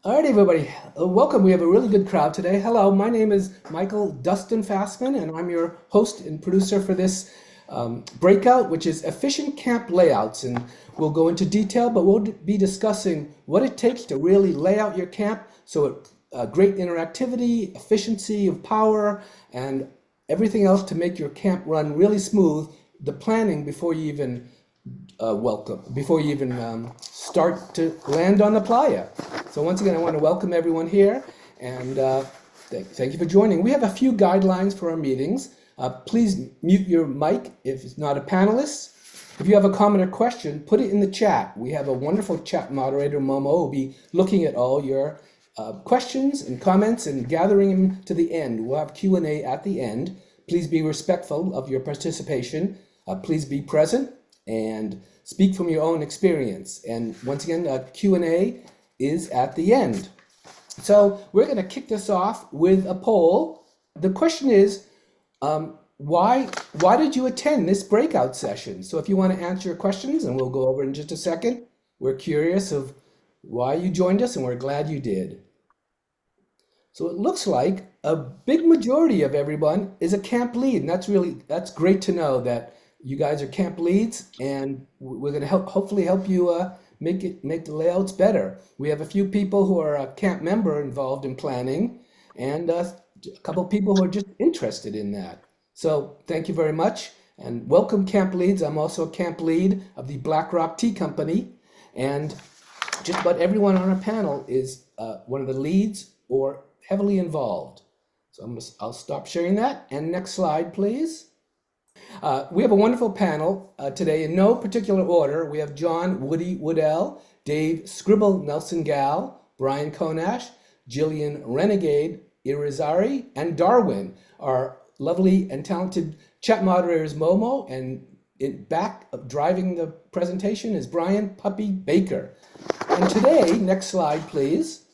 All right, everybody, welcome. We have a really good crowd today. Hello, my name is Michael Dustin Fassman, and I'm your host and producer for this breakout, which is efficient camp layouts. And we'll go into detail, but we'll be discussing what it takes to really lay out your camp so it great interactivity, efficiency of power, and everything else to make your camp run really smooth. The planning before you even before you even start to land on the playa. So once again, I want to welcome everyone here and thank you for joining. We have a few guidelines for our meetings. Please mute your mic if it's not a panelist. If you have a comment or question, put it in the chat. We have a wonderful chat moderator, Momo, who will be looking at all your questions and comments and gathering them to the end. We'll have Q&A at the end. Please be respectful of your participation. Please be present and speak from your own experience. And once again, Q&A is at the end. So we're going to kick this off with a poll. The question is, why did you attend this breakout session? So if you want to answer your questions, and we'll go over in just a second, we're curious of why you joined us, and we're glad you did. So it looks like a big majority of everyone is a camp lead, and that's great to know that you guys are camp leads, and we're going to hopefully help you make the layouts better. We have a few people who are a camp member involved in planning, and a couple of people who are just interested in that. So thank you very much, and welcome camp leads. I'm also a camp lead of the BlackRock Tea Company, and just about everyone on our panel is one of the leads or heavily involved. So I'll stop sharing that. And next slide, please. We have a wonderful panel today in no particular order. We have John Woody Woodell, Dave Scribble Nelson Gal, Brian Konash, Jillian Renegade Irizarry, and Darwin, our lovely and talented chat moderators Momo, and in back of driving the presentation is Brian Puppy Baker. And today, next slide, please.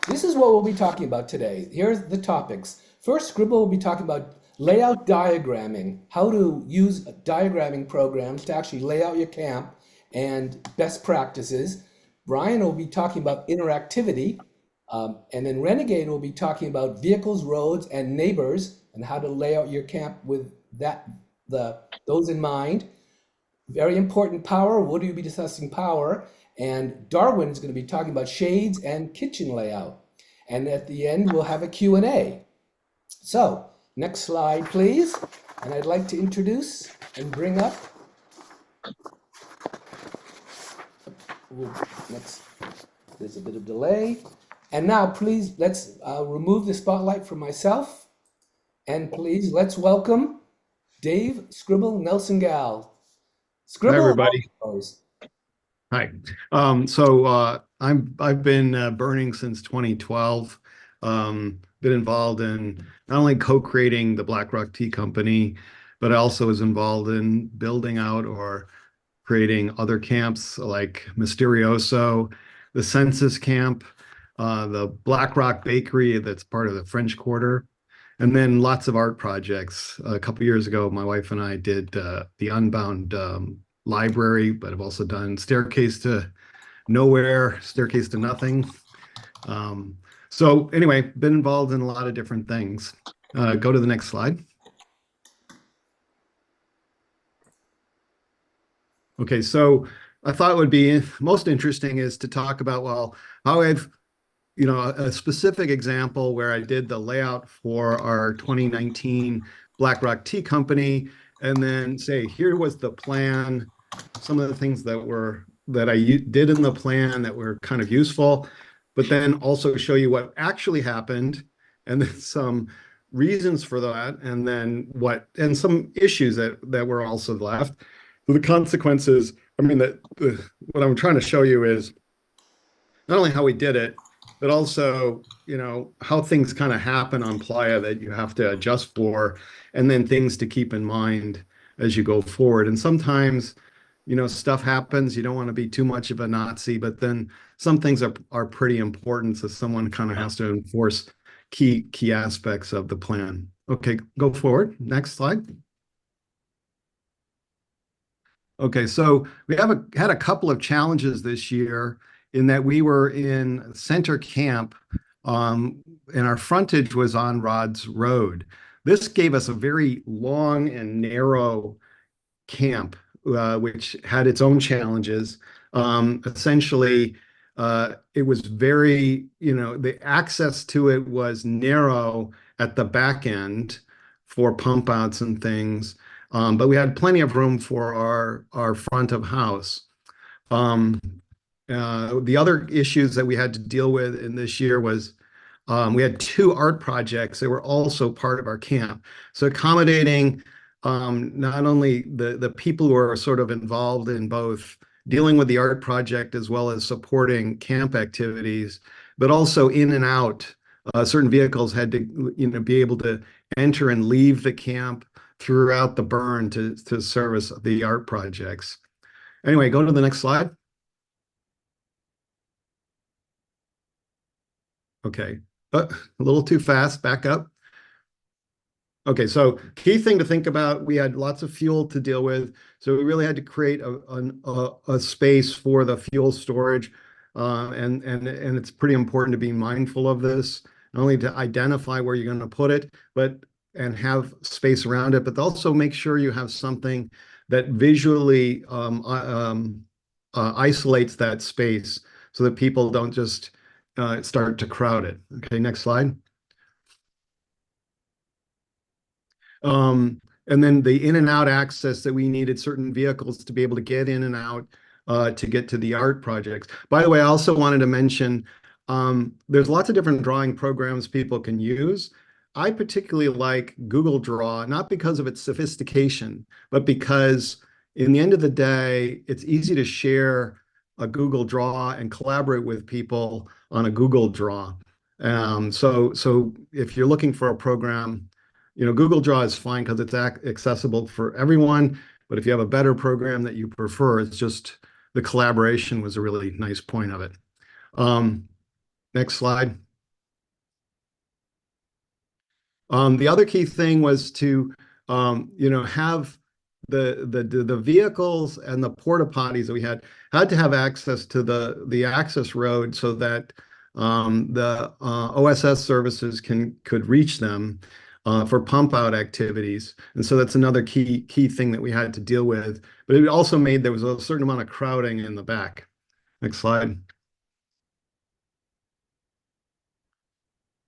This is what we'll be talking about today. Here's the topics. First, Scribble will be talking about layout diagramming, how to use diagramming programs to actually lay out your camp and best practices. Brian will be talking about interactivity, and then Renegade will be talking about vehicles, roads, and neighbors, and how to lay out your camp with those in mind. Very important, power. Woody will be discussing power, and Darwin is going to be talking about shades and kitchen layout. And at the end, we'll have a Q&A. So, next slide, please. And I'd like to introduce and bring up, there's a bit of delay. And now, please, let's remove the spotlight from myself. And please, let's welcome Dave Scribble Nelson Gal. Scribble. Hi, everybody. Hi. I've been burning since 2012. Been involved in not only co-creating the BlackRock Tea Company, but I also was involved in building out or creating other camps like Mysterioso, the Census Camp, the BlackRock Bakery that's part of the French Quarter, and then lots of art projects. A couple years ago, my wife and I did the Unbound library, but I've also done Staircase to Nowhere, Staircase to Nothing. So anyway, been involved in a lot of different things. Go to the next slide. Okay, so I thought it would be most interesting is to talk about, well, how I've, a specific example where I did the layout for our 2019 BlackRock Tea Company, and then say, here was the plan, some of the things that I did in the plan that were kind of useful, but then also show you what actually happened, and then some reasons for that, and then and some issues that were also left. So the consequences, what I'm trying to show you is not only how we did it, but also, how things kind of happen on Playa that you have to adjust for, and then things to keep in mind as you go forward. And sometimes, stuff happens. You don't want to be too much of a Nazi, but then some things are pretty important. So someone kind of has to enforce key aspects of the plan. Okay, go forward. Next slide. Okay, so we had a couple of challenges this year in that we were in center camp, and our frontage was on Rod's Road. This gave us a very long and narrow camp, which had its own challenges. Essentially, it was very, the access to it was narrow at the back end for pump outs and things. But we had plenty of room for our front of house. Um, the other issues that we had to deal with in this year was we had two art projects that were also part of our camp. So accommodating not only the people who are sort of involved in both dealing with the art project as well as supporting camp activities, but also in and out. Certain vehicles had to, be able to enter and leave the camp throughout the burn to service the art projects. Anyway, go to the next slide. Okay. A little too fast. Back up. Okay, so key thing to think about, we had lots of fuel to deal with, so we really had to create a space for the fuel storage, and it's pretty important to be mindful of this, not only to identify where you're going to put it, but and have space around it, but also make sure you have something that visually isolates that space so that people don't just start to crowd it. Okay, next slide. And then the in and out access that we needed certain vehicles to be able to get in and out to get to the art projects. By the way, I also wanted to mention there's lots of different drawing programs people can use. I particularly like Google Draw, not because of its sophistication, but because in the end of the day, it's easy to share a Google Draw and collaborate with people on a Google Draw. So if you're looking for a program, Google Draw is fine because it's accessible for everyone. But if you have a better program that you prefer, it's just the collaboration was a really nice point of it. Next slide. The other key thing was to, have the vehicles and the porta potties that we had to have access to the access road so that the OSS services could reach them for pump out activities. And so that's another key thing that we had to deal with. But it also made there was a certain amount of crowding in the back. Next slide.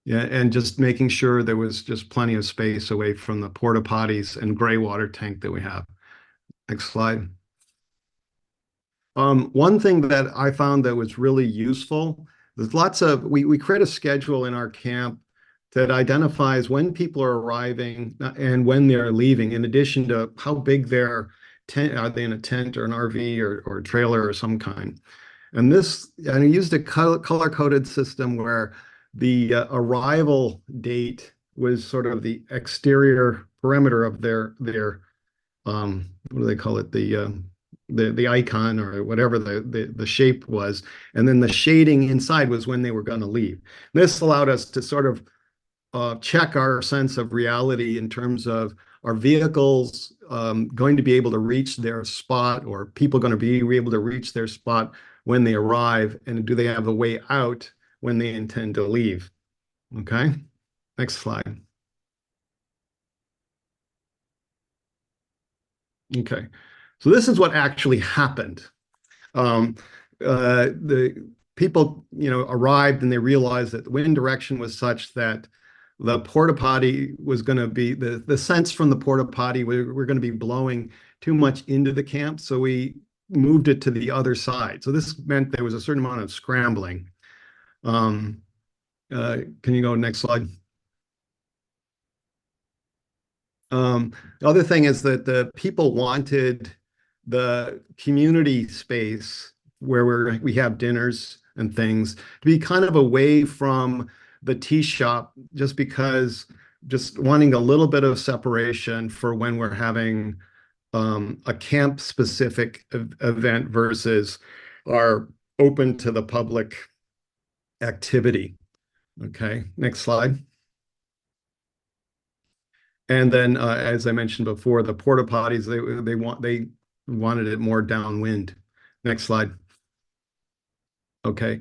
Yeah, and just making sure there was just plenty of space away from the porta potties and gray water tank that we have. Next slide. One thing that I found that was really useful, there's we create a schedule in our camp that identifies when people are arriving and when they're leaving, in addition to how big their tent, are they in a tent or an RV or a trailer or some kind. And I used a color-coded system where the arrival date was sort of the exterior perimeter of their what do they call it? The icon or whatever the shape was, and then the shading inside was when they were going to leave. This allowed us to sort of check our sense of reality in terms of are vehicles going to be able to reach their spot, or people going to be able to reach their spot when they arrive, and do they have a way out when they intend to leave? Okay, next slide. Okay, so this is what actually happened. Um, the people, arrived and they realized that the wind direction was such that the porta potty was going to be the sense from the porta potty we're going to be blowing too much into the camp, so we moved it to the other side. So this meant there was a certain amount of scrambling. Um, can you go next slide? The other thing is that the people wanted the community space where we have dinners and things to be kind of away from the tea shop, just wanting a little bit of separation for when we're having a camp specific event versus our open to the public activity. Okay, next slide. And then, as I mentioned before, the porta potties, wanted it more downwind. Next slide. Okay.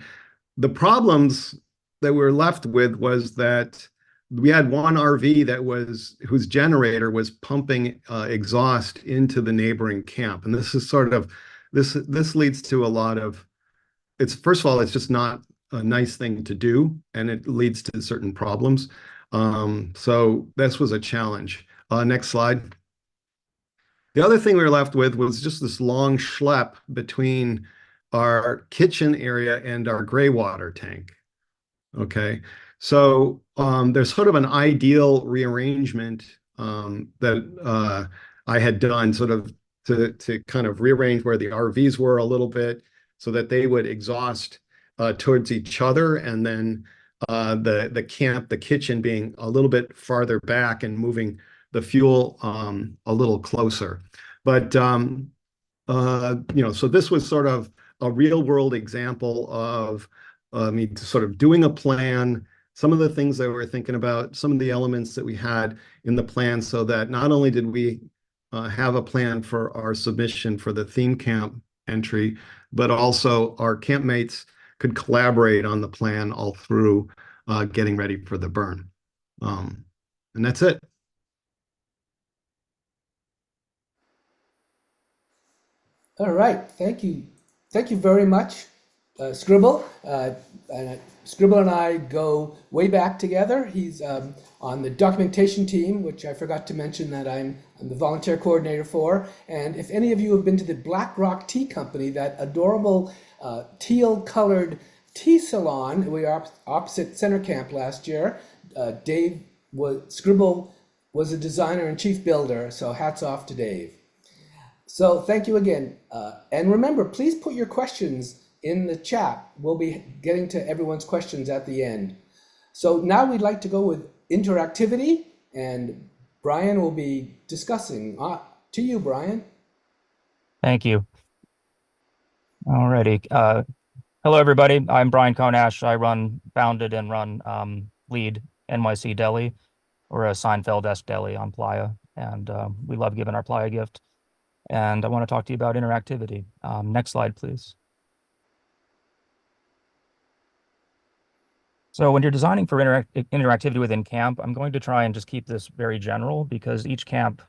The problems that we were left with was that we had one RV whose generator was pumping exhaust into the neighboring camp. And this is sort of this leads to a lot of it's first of all, it's just not a nice thing to do, and it leads to certain problems. So this was a challenge. Next slide. The other thing we were left with was just this long schlep between our kitchen area and our gray water tank. Okay. So there's sort of an ideal rearrangement that I had done sort of to kind of rearrange where the RVs were a little bit so that they would exhaust towards each other, and then the kitchen being a little bit farther back and moving the fuel a little closer. But so this was sort of a real world example of sort of doing a plan, some of the things that we're thinking about, some of the elements that we had in the plan, so that not only did we have a plan for our submission for the theme camp entry, but also our campmates could collaborate on the plan all through getting ready for the burn. And that's it. All right, thank you. Thank you very much, Scribble. Scribble and I go way back together. He's on the documentation team, which I forgot to mention that I'm the volunteer coordinator for. And if any of you have been to the Black Rock Tea Company, that adorable teal-colored tea salon, we were opposite Center Camp last year. Scribble was a designer and chief builder, so hats off to Dave. So thank you again. And remember, please put your questions in the chat. We'll be getting to everyone's questions at the end. So now we'd like to go with interactivity, and Brian will be discussing. To you, Brian. Thank you. Alrighty. Hello, everybody. I'm Brian Konash. I founded and run Lead NYC Deli, or a Seinfeld-esque deli on Playa. And we love giving our Playa gift. And I want to talk to you about interactivity. Next slide, please. So when you're designing for interactivity within camp, I'm going to try and just keep this very general because each camp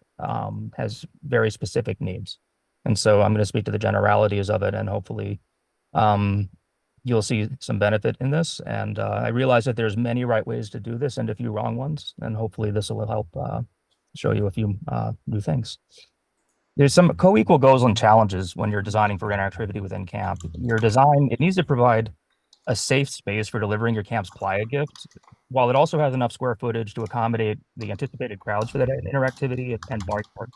has very specific needs. And so I'm going to speak to the generalities of it, and hopefully you'll see some benefit in this. And I realize that there's many right ways to do this and a few wrong ones, and hopefully this will help show you a few new things. There's some co-equal goals and challenges when you're designing for interactivity within camp. Your design, it needs to provide a safe space for delivering your camp's Playa gift, while it also has enough square footage to accommodate the anticipated crowds for that interactivity and bar park.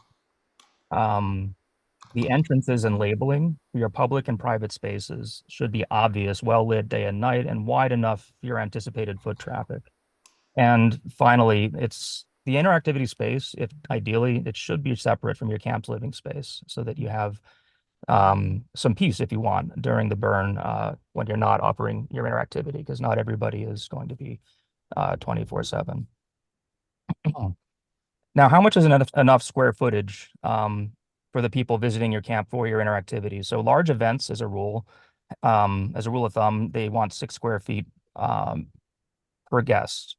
The entrances and labeling for your public and private spaces should be obvious, well lit day and night, and wide enough for your anticipated foot traffic. And finally, it's the interactivity space, if ideally, it should be separate from your camp's living space so that you have some peace if you want during the burn when you're not offering your interactivity, because not everybody is going to be 24/7. Now, how much is enough square footage for the people visiting your camp for your interactivity? So large events, as a rule of thumb, they want 6 square feet per guest.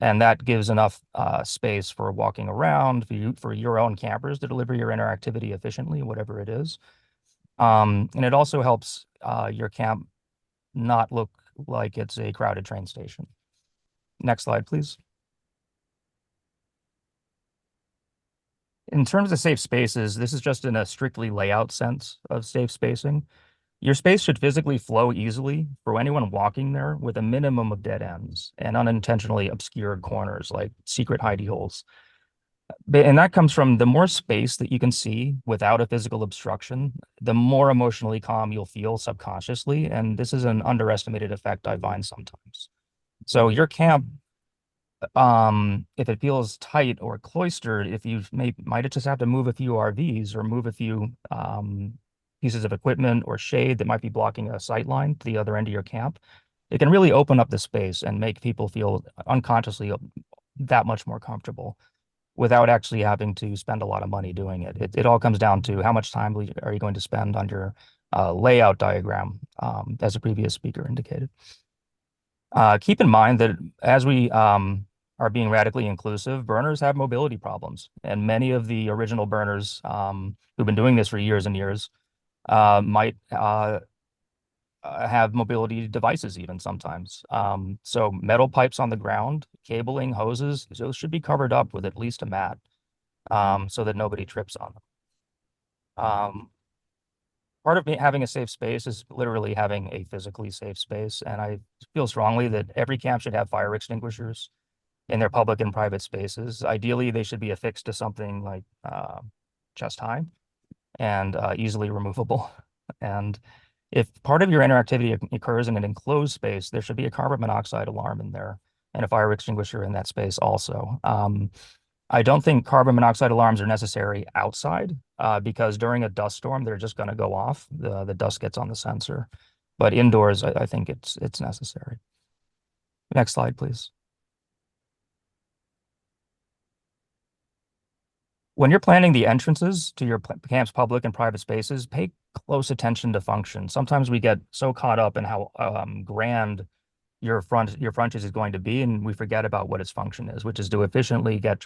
And that gives enough space for walking around, for your own campers to deliver your interactivity efficiently, whatever it is. And it also helps your camp not look like it's a crowded train station. Next slide, please. In terms of safe spaces, this is just in a strictly layout sense of safe spacing. Your space should physically flow easily for anyone walking there, with a minimum of dead ends and unintentionally obscured corners like secret hidey holes. And that comes from the more space that you can see without a physical obstruction, the more emotionally calm you'll feel subconsciously. And this is an underestimated effect I find sometimes. So your camp, if it feels tight or cloistered, if you might just have to move a few RVs or move a few pieces of equipment or shade that might be blocking a sight line to the other end of your camp, it can really open up the space and make people feel unconsciously that much more comfortable. without actually having to spend a lot of money doing it. It all comes down to how much time are you going to spend on your layout diagram, as a previous speaker indicated. Keep in mind that as we are being radically inclusive, burners have mobility problems, and many of the original burners who've been doing this for years and years might have mobility devices even sometimes. So metal pipes on the ground, cabling, hoses, those should be covered up with at least a mat so that nobody trips on them. Part of having a safe space is literally having a physically safe space. And I feel strongly that every camp should have fire extinguishers in their public and private spaces. Ideally, they should be affixed to something like chest high and easily removable. And if part of your interactivity occurs in an enclosed space, there should be a carbon monoxide alarm in there and a fire extinguisher in that space also. I don't think carbon monoxide alarms are necessary outside because during a dust storm, they're just going to go off. The dust gets on the sensor. But indoors, I think it's necessary. Next slide, please. When you're planning the entrances to your camp's public and private spaces, pay close attention to function. Sometimes we get so caught up in how grand your frontage is going to be, and we forget about what its function is, which is to efficiently get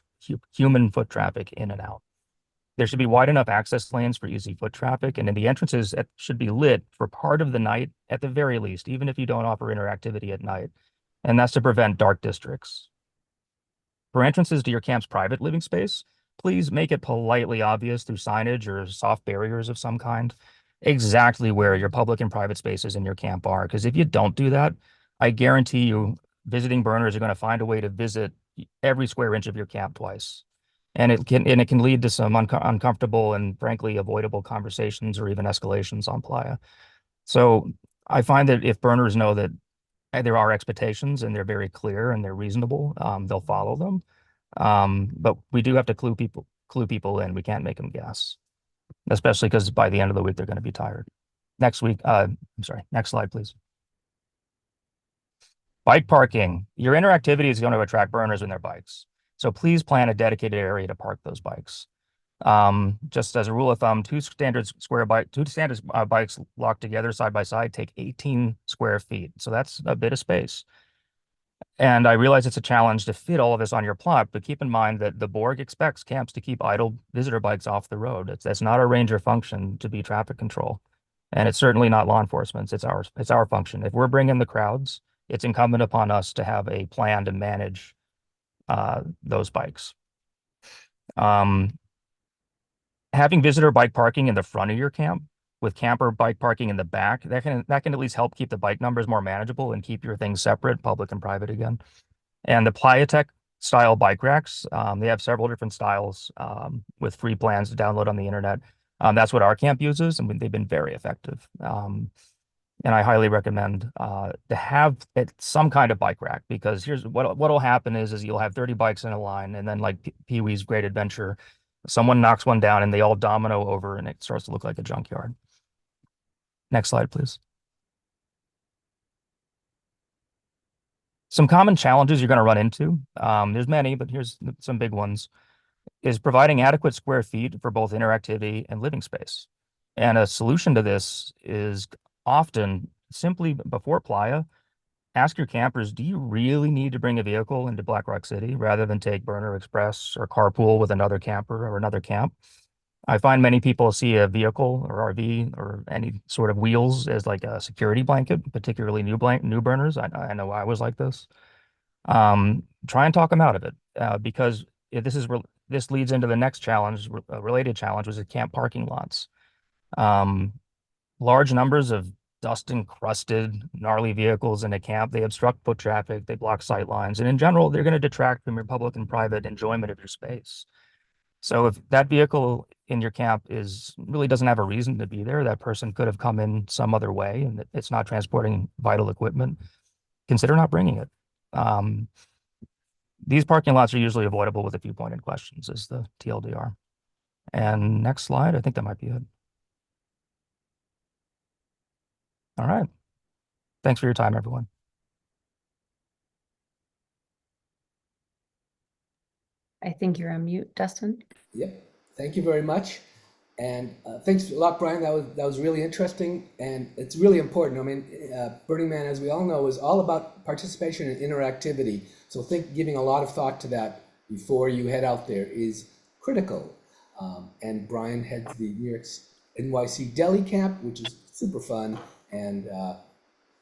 human foot traffic in and out. There should be wide enough access lanes for easy foot traffic, and then the entrances should be lit for part of the night at the very least, even if you don't offer interactivity at night. And that's to prevent dark districts. For entrances to your camp's private living space, please make it politely obvious through signage or soft barriers of some kind exactly where your public and private spaces in your camp are. Because if you don't do that, I guarantee you visiting burners are going to find a way to visit every square inch of your camp twice. And it can lead to some uncomfortable and frankly avoidable conversations or even escalations on playa. So I find that if burners know that there are expectations and they're very clear and they're reasonable, they'll follow them. But we do have to clue people in. We can't make them guess, especially because by the end of the week they're going to be tired. Next slide, please. Bike parking. Your interactivity is going to attract burners in their bikes. So please plan a dedicated area to park those bikes. Just as a rule of thumb, two standard bikes locked together side by side take 18 square feet. So that's a bit of space. And I realize it's a challenge to fit all of this on your plot, but keep in mind that the Borg expects camps to keep idle visitor bikes off the road. That's not a ranger function to be traffic control. And it's certainly not law enforcement's. It's our function. If we're bringing the crowds, it's incumbent upon us to have a plan to manage those bikes. Having visitor bike parking in the front of your camp with camper bike parking in the back, that can at least help keep the bike numbers more manageable and keep your things separate, public and private again. And the Playatech style bike racks, they have several different styles with free plans to download on the internet. That's what our camp uses, and they've been very effective. And I highly recommend to have some kind of bike rack, because here's what'll happen is you'll have 30 bikes in a line, and then like Pee-wee's Great Adventure, someone knocks one down and they all domino over and it starts to look like a junkyard. Next slide, please. Some common challenges you're going to run into, there's many, but here's some big ones, is providing adequate square feet for both interactivity and living space. And a solution to this is often simply before playa, ask your campers, do you really need to bring a vehicle into Black Rock City rather than take Burner Express or carpool with another camper or another camp? I find many people see a vehicle or RV or any sort of wheels as like a security blanket, particularly new burners. I know I was like this. Try and talk them out of it because this leads into the next challenge, related challenge, was at camp parking lots. Large numbers of dust encrusted, gnarly vehicles in a camp, they obstruct foot traffic, they block sight lines, and in general, they're going to detract from your public and private enjoyment of your space. So if that vehicle in your camp really doesn't have a reason to be there, that person could have come in some other way, and it's not transporting vital equipment, consider not bringing it. These parking lots are usually avoidable with a few pointed questions, is the TLDR. And next slide, I think that might be it. All right. Thanks for your time, everyone. I think you're on mute, Dustin. Yep. Thank you very much. And thanks a lot, Brian. That was really interesting, and it's really important. I mean, Burning Man, as we all know, is all about participation and interactivity. So giving a lot of thought to that before you head out there is critical. And Brian heads the New York's NYC Deli Camp, which is super fun. And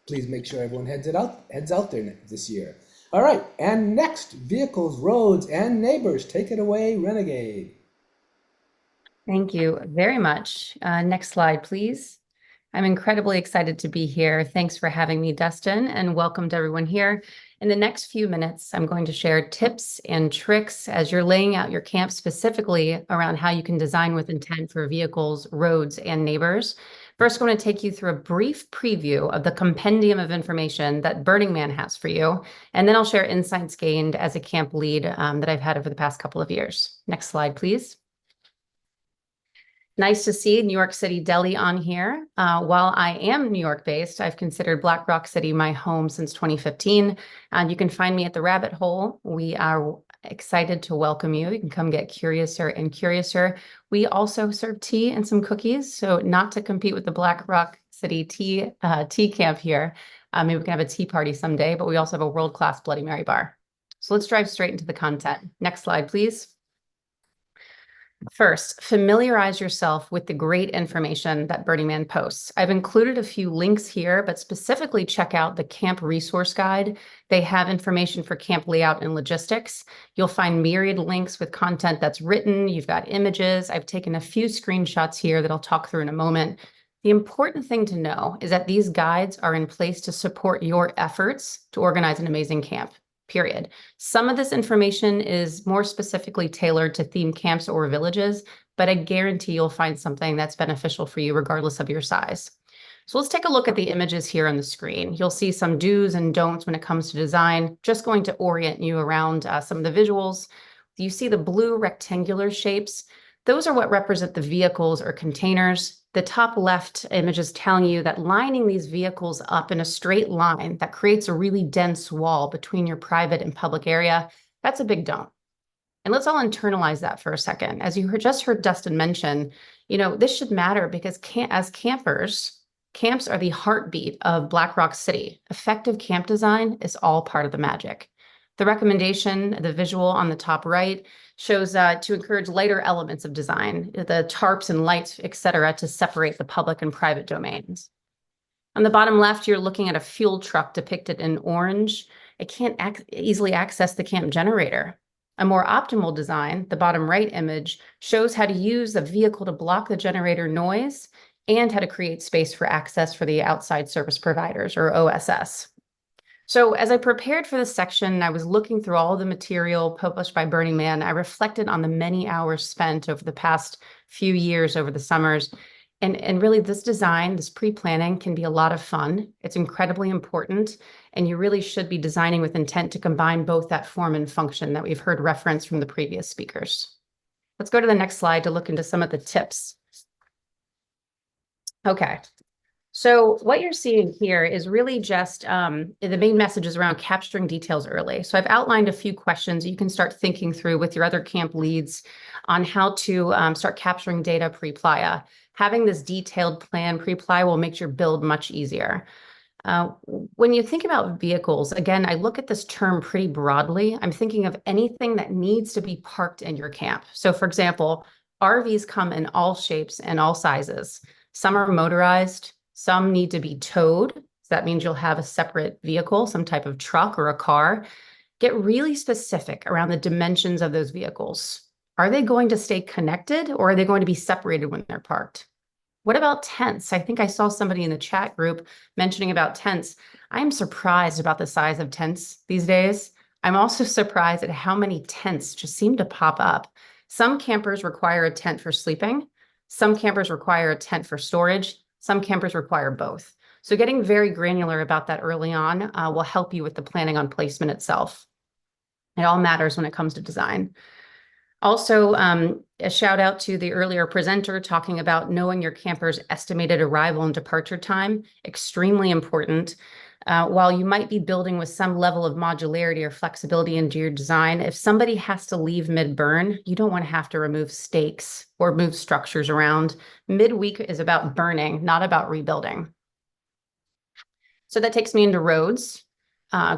please make sure everyone heads out there this year. All right, and next, vehicles, roads, and neighbors. Take it away, Renegade. Thank you very much. Next slide, please. I'm incredibly excited to be here. Thanks for having me, Dustin, and welcome to everyone here. In the next few minutes, I'm going to share tips and tricks as you're laying out your camp specifically around how you can design with intent for vehicles, roads, and neighbors. First, I'm going to take you through a brief preview of the compendium of information that Burning Man has for you, and then I'll share insights gained as a camp lead that I've had over the past couple of years. Next slide, please. Nice to see New York City Deli on here. While I am New York based, I've considered Black Rock City my home since 2015. And you can find me at the Rabbit Hole. We are excited to welcome you. You can come get curiouser and curiouser. We also serve tea and some cookies. So not to compete with the Black Rock City tea camp here. Maybe we can have a tea party someday, but we also have a world-class Bloody Mary bar. So let's dive straight into the content. Next slide, please. First, familiarize yourself with the great information that Burning Man posts. I've included a few links here, but specifically check out the camp resource guide. They have information for camp layout and logistics. You'll find myriad links with content that's written. You've got images. I've taken a few screenshots here that I'll talk through in a moment. The important thing to know is that these guides are in place to support your efforts to organize an amazing camp. Period. Some of this information is more specifically tailored to themed camps or villages, but I guarantee you'll find something that's beneficial for you regardless of your size. So let's take a look at the images here on the screen. You'll see some do's and don'ts when it comes to design, just going to orient you around some of the visuals. You see the blue rectangular shapes. Those are what represent the vehicles or containers. The top left image is telling you that lining these vehicles up in a straight line that creates a really dense wall between your private and public area, that's a big don't. And let's all internalize that for a second. As you just heard Dustin mention, this should matter because as campers, camps are the heartbeat of Black Rock City. Effective camp design is all part of the magic. The recommendation, the visual on the top right, shows to encourage lighter elements of design, the tarps and lights, et cetera, to separate the public and private domains. On the bottom left, you're looking at a fuel truck depicted in orange. It can't easily access the camp generator. A more optimal design, the bottom right image, shows how to use the vehicle to block the generator noise and how to create space for access for the outside service providers, or OSS. So as I prepared for this section, I was looking through all the material published by Burning Man. I reflected on the many hours spent over the past few years over the summers. And really this design, this pre-planning can be a lot of fun. It's incredibly important. And you really should be designing with intent to combine both that form and function that we've heard referenced from the previous speakers. Let's go to the next slide to look into some of the tips. Okay. So what you're seeing here is really just the main message is around capturing details early. So I've outlined a few questions you can start thinking through with your other camp leads on how to start capturing data pre-playa. Having this detailed plan pre-playa will make your build much easier. When you think about vehicles, again, I look at this term pretty broadly. I'm thinking of anything that needs to be parked in your camp. So for example, RVs come in all shapes and all sizes. Some are motorized. Some need to be towed. So that means you'll have a separate vehicle, some type of truck or a car. Get really specific around the dimensions of those vehicles. Are they going to stay connected or are they going to be separated when they're parked? What about tents? I think I saw somebody in the chat group mentioning about tents. I'm surprised about the size of tents these days. I'm also surprised at how many tents just seem to pop up. Some campers require a tent for sleeping. Some campers require a tent for storage. Some campers require both. So getting very granular about that early on will help you with the planning on placement itself. It all matters when it comes to design. Also, a shout out to the earlier presenter talking about knowing your camper's estimated arrival and departure time, extremely important. While you might be building with some level of modularity or flexibility into your design, if somebody has to leave mid-burn, you don't want to have to remove stakes or move structures around. Mid-week is about burning, not about rebuilding. So that takes me into roads.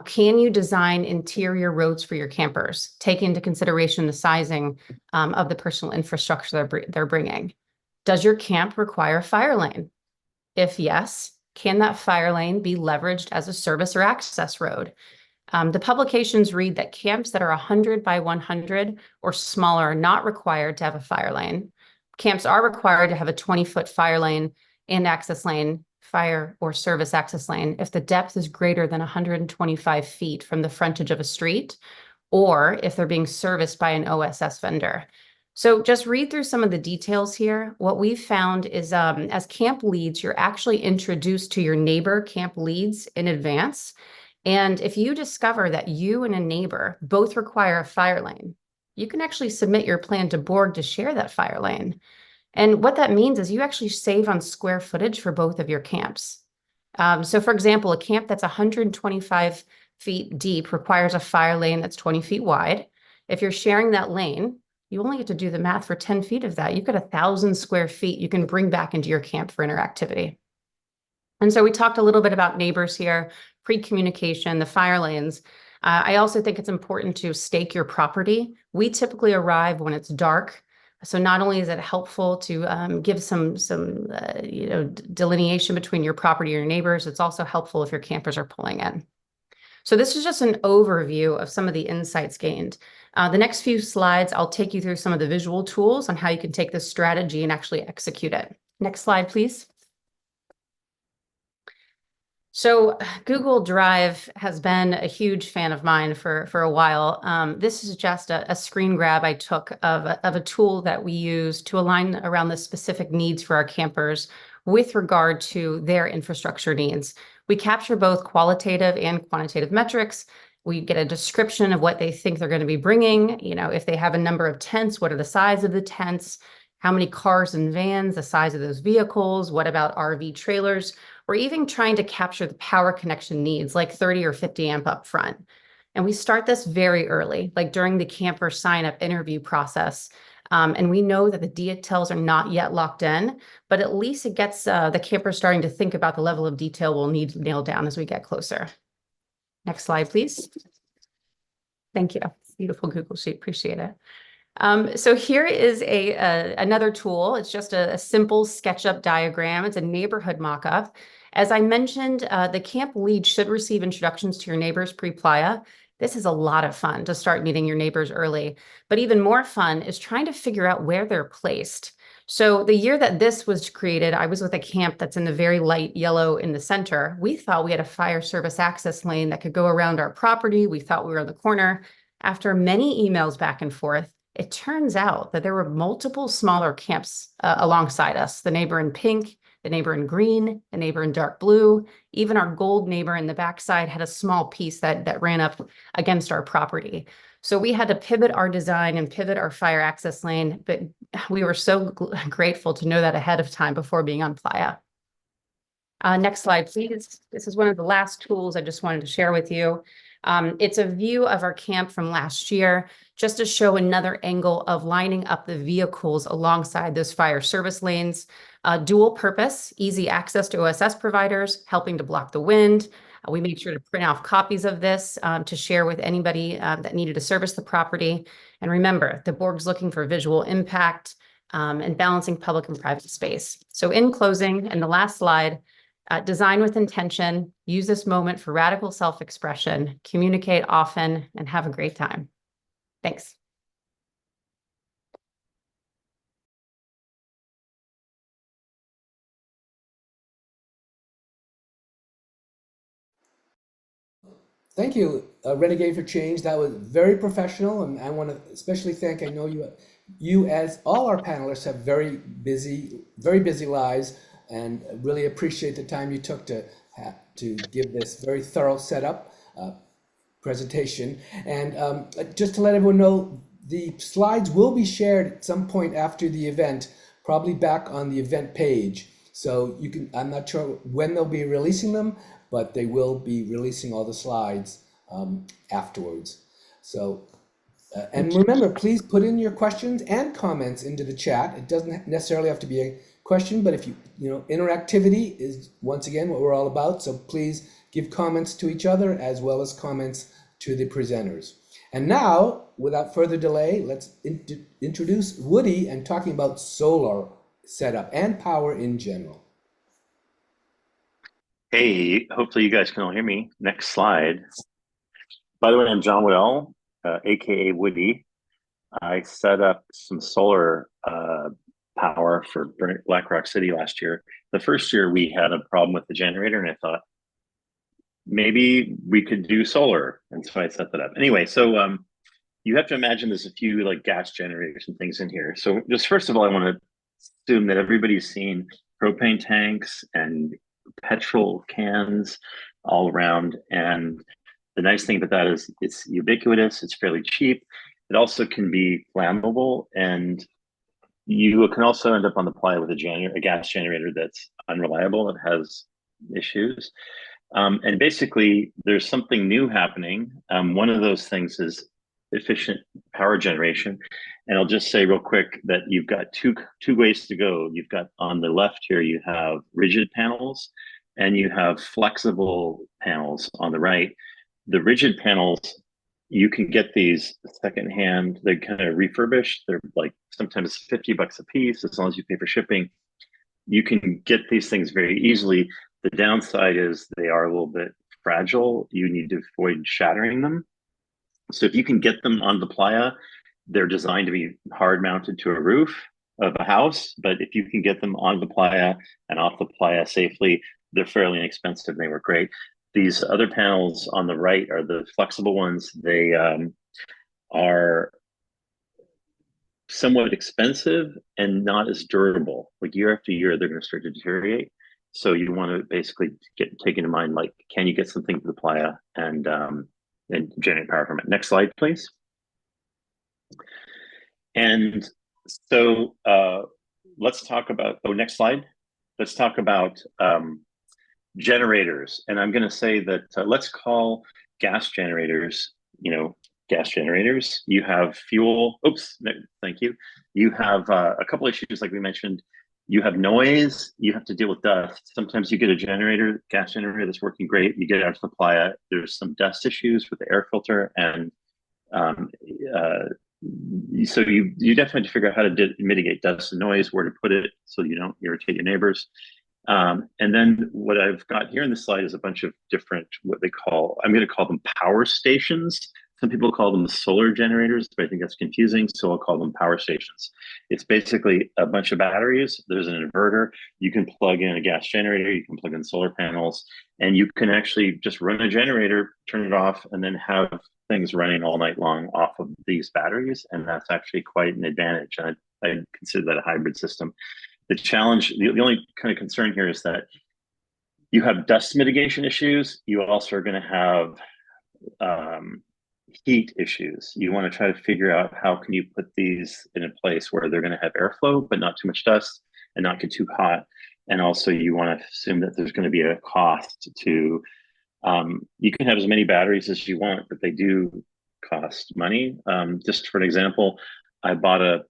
Can you design interior roads for your campers? Take into consideration the sizing of the personal infrastructure they're bringing. Does your camp require a fire lane? If yes, can that fire lane be leveraged as a service or access road? The publications read that camps that are 100 by 100 or smaller are not required to have a fire lane. Camps are required to have a 20-foot fire lane and access lane, fire or service access lane, if the depth is greater than 125 feet from the frontage of a street, or if they're being serviced by an OSS vendor. So just read through some of the details here. What we've found is as camp leads, you're actually introduced to your neighbor camp leads in advance. And if you discover that you and a neighbor both require a fire lane, you can actually submit your plan to board to share that fire lane. And what that means is you actually save on square footage for both of your camps. So for example, a camp that's 125 feet deep requires a fire lane that's 20 feet wide. If you're sharing that lane, you only get to do the math for 10 feet of that. You've got 1,000 square feet you can bring back into your camp for interactivity. And so we talked a little bit about neighbors here, pre-communication, the fire lanes. I also think it's important to stake your property. We typically arrive when it's dark. So not only is it helpful to give some delineation between your property and your neighbors, it's also helpful if your campers are pulling in. So this is just an overview of some of the insights gained. The next few slides, I'll take you through some of the visual tools on how you can take this strategy and actually execute it. Next slide, please. So Google Drive has been a huge fan of mine for a while. This is just a screen grab I took of a tool that we use to align around the specific needs for our campers with regard to their infrastructure needs. We capture both qualitative and quantitative metrics. We get a description of what they think they're going to be bringing. You know, if they have a number of tents, what are the size of the tents? How many cars and vans, the size of those vehicles? What about RV trailers? We're even trying to capture the power connection needs, like 30 or 50 amp up front. And we start this very early, like during the camper sign up interview process. And we know that the details are not yet locked in, but at least it gets the campers starting to think about the level of detail we'll need to nail down as we get closer. Next slide, please. Thank you. Beautiful Google Sheet. Appreciate it. So here is another tool. It's just a simple SketchUp diagram. It's a neighborhood mockup. As I mentioned, the camp lead should receive introductions to your neighbors pre-playa. This is a lot of fun to start meeting your neighbors early, but even more fun is trying to figure out where they're placed. So the year that this was created, I was with a camp that's in the very light yellow in the center. We thought we had a fire service access lane that could go around our property. We thought we were in the corner. After many emails back and forth, it turns out that there were multiple smaller camps alongside us, the neighbor in pink, the neighbor in green, the neighbor in dark blue. Even our gold neighbor in the backside had a small piece that ran up against our property. So we had to pivot our design and pivot our fire access lane, but we were so grateful to know that ahead of time before being on playa. Next slide, please. This is one of the last tools I just wanted to share with you. It's a view of our camp from last year, just to show another angle of lining up the vehicles alongside those fire service lanes. Dual purpose, easy access to OSS providers, helping to block the wind. We made sure to print off copies of this to share with anybody that needed to service the property. And remember, the board's looking for visual impact and balancing public and private space. So in closing, and the last slide, design with intention, use this moment for radical self-expression, communicate often, and have a great time. Thanks. Thank you, Renegade for Change. That was very professional, and I want to especially thank, I know you as all our panelists have very busy lives, and really appreciate the time you took to give this very thorough setup presentation. And just to let everyone know, the slides will be shared at some point after the event, probably back on the event page. So you can, I'm not sure when they'll be releasing them, but they will be releasing all the slides afterwards. So, and remember, please put in your questions and comments into the chat. It doesn't necessarily have to be a question, but if interactivity is once again what we're all about. So please give comments to each other as well as comments to the presenters. And now, without further delay, let's introduce Woody and talking about solar setup and power in general. Hey, hopefully you guys can all hear me. Next slide. By the way, I'm John Woodell, aka Woody. I set up some solar power for Black Rock City last year. The first year we had a problem with the generator, and I thought maybe we could do solar, and so I set that up. Anyway, so you have to imagine there's a few like gas generators and things in here. So just first of all, I want to assume that everybody's seen propane tanks and petrol cans all around. And the nice thing about that is it's ubiquitous, it's fairly cheap. It also can be flammable, and you can also end up on the playa with a gas generator that's unreliable, it has issues. And basically, there's something new happening. One of those things is efficient power generation. And I'll just say real quick that you've got two ways to go. You've got on the left here, you have rigid panels and you have flexible panels on the right. The rigid panels, you can get these secondhand, they're kind of refurbished. They're like sometimes $50 a piece, as long as you pay for shipping. You can get these things very easily. The downside is they are a little bit fragile. You need to avoid shattering them. So if you can get them on the playa, they're designed to be hard mounted to a roof of a house. But if you can get them on the playa and off the playa safely, they're fairly inexpensive. They work great. These other panels on the right are the flexible ones. They are somewhat expensive and not as durable. Like year after year, they're going to start to deteriorate. So you want to basically take into mind, like, can you get something to the playa and generate power from it? Next slide, please. And so let's talk about, next slide. Let's talk about generators. And I'm going to say that let's call gas generators, gas generators. You have fuel. Oops, no, thank you. You have a couple issues, like we mentioned. You have noise. You have to deal with dust. Sometimes you get a gas generator that's working great. You get it out to the playa. There's some dust issues with the air filter, and so you definitely have to figure out how to mitigate dust and noise, where to put it so you don't irritate your neighbors. And then what I've got here in this slide is a bunch of different, I'm going to call them power stations. Some people call them solar generators, but I think that's confusing, so I'll call them power stations. It's basically a bunch of batteries. There's an inverter. You can plug in a gas generator, you can plug in solar panels, and you can actually just run a generator, turn it off, and then have things running all night long off of these batteries. And that's actually quite an advantage. And I consider that a hybrid system. The challenge, the only kind of concern here is that you have dust mitigation issues. You also are going to have heat issues. You want to try to figure out how can you put these in a place where they're going to have airflow, but not too much dust and not get too hot. And also you want to assume that there's going to be a cost to, you can have as many batteries as you want, but they do cost money. Just for an example, I bought a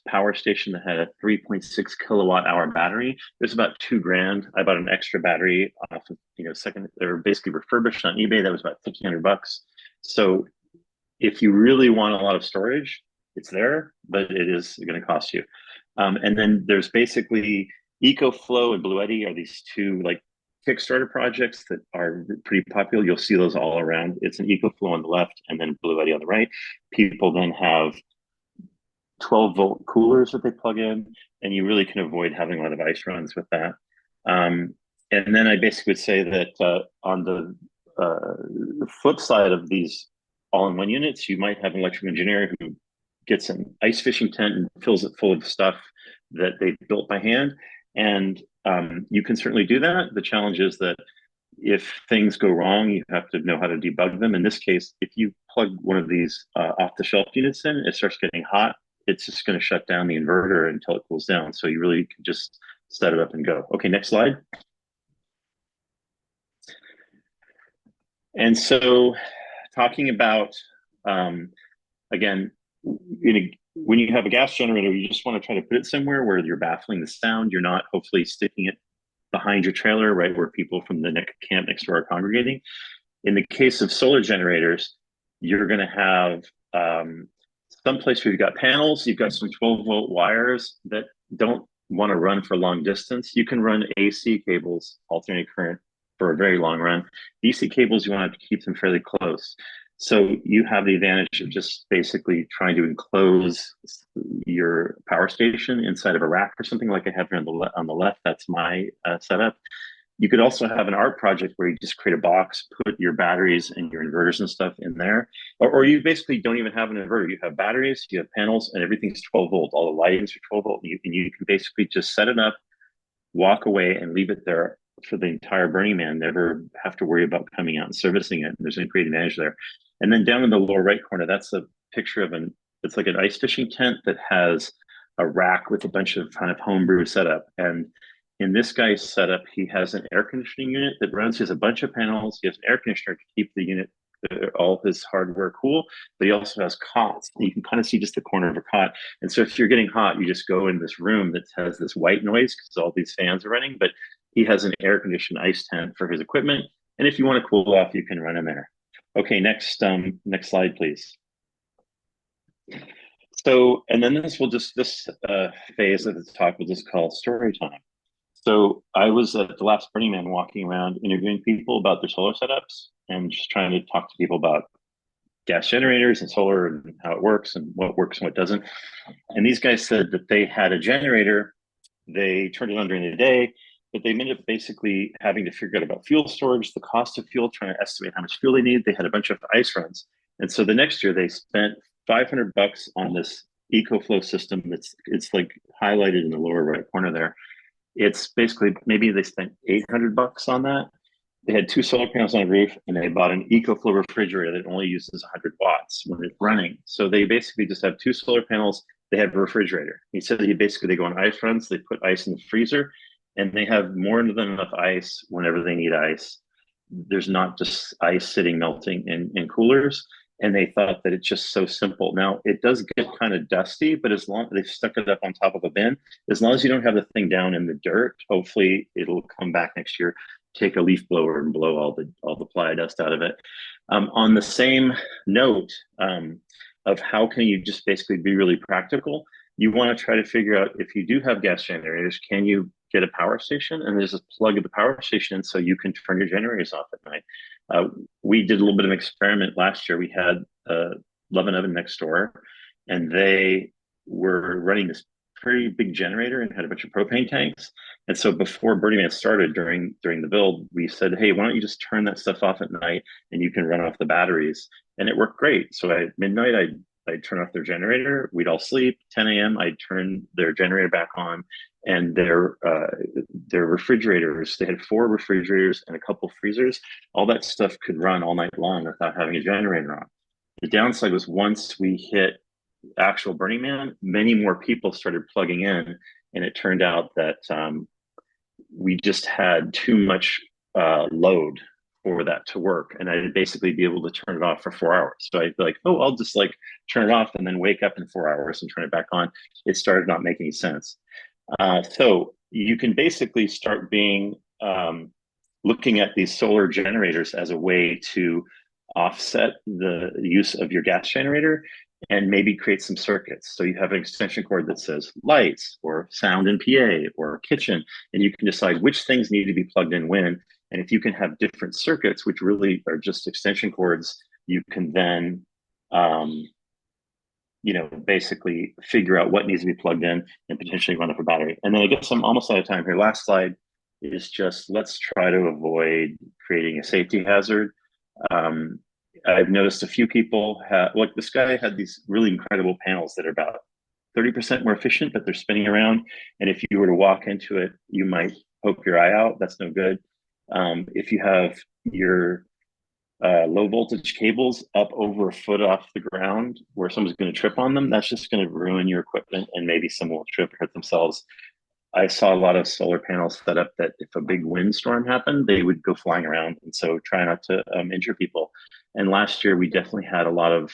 power station that had a 3.6 kilowatt hour battery. It was about $2,000. I bought an extra battery off of, they're basically refurbished on eBay. That was about $1,500. So if you really want a lot of storage, it's there, but it is going to cost you. And then there's basically EcoFlow and Bluetti are these two like Kickstarter projects that are pretty popular. You'll see those all around. It's an EcoFlow on the left and then Bluetti on the right. People then have 12-volt coolers that they plug in, and you really can avoid having a lot of ice runs with that. And then I basically would say that on the flip side of these all-in-one units, you might have an electrical engineer who gets an ice fishing tent and fills it full of stuff that they built by hand. And you can certainly do that. The challenge is that if things go wrong, you have to know how to debug them. In this case, if you plug one of these off-the-shelf units in, it starts getting hot. It's just going to shut down the inverter until it cools down. So you really can just set it up and go. Okay, next slide. And so talking about, again, when you have a gas generator, you just want to try to put it somewhere where you're baffling the sound. You're not hopefully sticking it behind your trailer, right, where people from the camp next door are congregating. In the case of solar generators, you're going to have some place where you've got panels, you've got some 12-volt wires that don't want to run for long distance. You can run AC cables, alternating current, for a very long run. DC cables, you want to keep them fairly close. So you have the advantage of just basically trying to enclose your power station inside of a rack or something like I have here on the left. That's my setup. You could also have an art project where you just create a box, put your batteries and your inverters and stuff in there. Or you basically don't even have an inverter. You have batteries, you have panels, and everything's 12 volt. All the lighting's are 12 volt. And you can basically just set it up, walk away, and leave it there for the entire Burning Man. Never have to worry about coming out and servicing it. And there's a great advantage there. And then down in the lower right corner, that's a picture of it's like an ice fishing tent that has a rack with a bunch of kind of homebrew setup. And in this guy's setup, he has an air conditioning unit that runs. He has a bunch of panels. He has an air conditioner to keep the unit, all his hardware cool, but he also has cots. You can kind of see just the corner of a cot. And so if you're getting hot, you just go in this room that has this white noise because all these fans are running, but he has an air conditioned ice tent for his equipment. And if you want to cool off, you can run in there. Okay, next slide, please. So, and then this phase of the talk we'll just call story time. So I was at the last Burning Man walking around interviewing people about their solar setups and just trying to talk to people about gas generators and solar and how it works and what doesn't. And these guys said that they had a generator, they turned it on during the day, but they ended up basically having to figure out about fuel storage, the cost of fuel, trying to estimate how much fuel they need. They had a bunch of ice runs. And so the next year they spent $500 on this EcoFlow system it's like highlighted in the lower right corner there. It's basically, maybe they spent $800 on that. They had 2 solar panels on the roof, and they bought an EcoFlow refrigerator that only uses 100 watts when it's running. So they basically just have 2 solar panels. They have a refrigerator. He said that they go on ice runs. They put ice in the freezer, and they have more than enough ice whenever they need ice. There's not just ice sitting melting in coolers. And they thought that it's just so simple. Now, it does get kind of dusty, but as long as they've stuck it up on top of a bin, as long as you don't have the thing down in the dirt, hopefully it'll come back next year, take a leaf blower and blow all the fly dust out of it. On the same note of how can you just basically be really practical, you want to try to figure out, if you do have gas generators, can you get a power station? And there's a plug of the power station so you can turn your generators off at night. We did a little bit of an experiment last year. We had a Love Oven next door, and they were running this pretty big generator and had a bunch of propane tanks. And so before Burning Man started, during the build, we said, hey, why don't you just turn that stuff off at night and you can run off the batteries? And it worked great. So at midnight, I'd turn off their generator. We'd all sleep. 10 a.m., I'd turn their generator back on. And their refrigerators, they had 4 refrigerators and a couple freezers. All that stuff could run all night long without having a generator on. The downside was, once we hit actual Burning Man, many more people started plugging in, and it turned out that we just had too much load for that to work, and I'd basically be able to turn it off for 4 hours. So I'd be like, oh, I'll just turn it off and then wake up in 4 hours and turn it back on. It started not making sense. So you can basically start looking at these solar generators as a way to offset the use of your gas generator and maybe create some circuits. So you have an extension cord that says lights or sound and PA or kitchen, and you can decide which things need to be plugged in when. And if you can have different circuits, which really are just extension cords, you can then basically figure out what needs to be plugged in and potentially run up a battery. And then I guess I'm almost out of time here. Last slide is just, let's try to avoid creating a safety hazard. I've noticed a few people this guy had these really incredible panels that are about 30% more efficient, but they're spinning around. And if you were to walk into it, you might poke your eye out. That's no good. If you have your low voltage cables up over a foot off the ground where someone's going to trip on them, that's just going to ruin your equipment, and maybe someone will trip or hurt themselves. I saw a lot of solar panels set up that if a big windstorm happened, they would go flying around. And so try not to injure people. And last year, we definitely had a lot of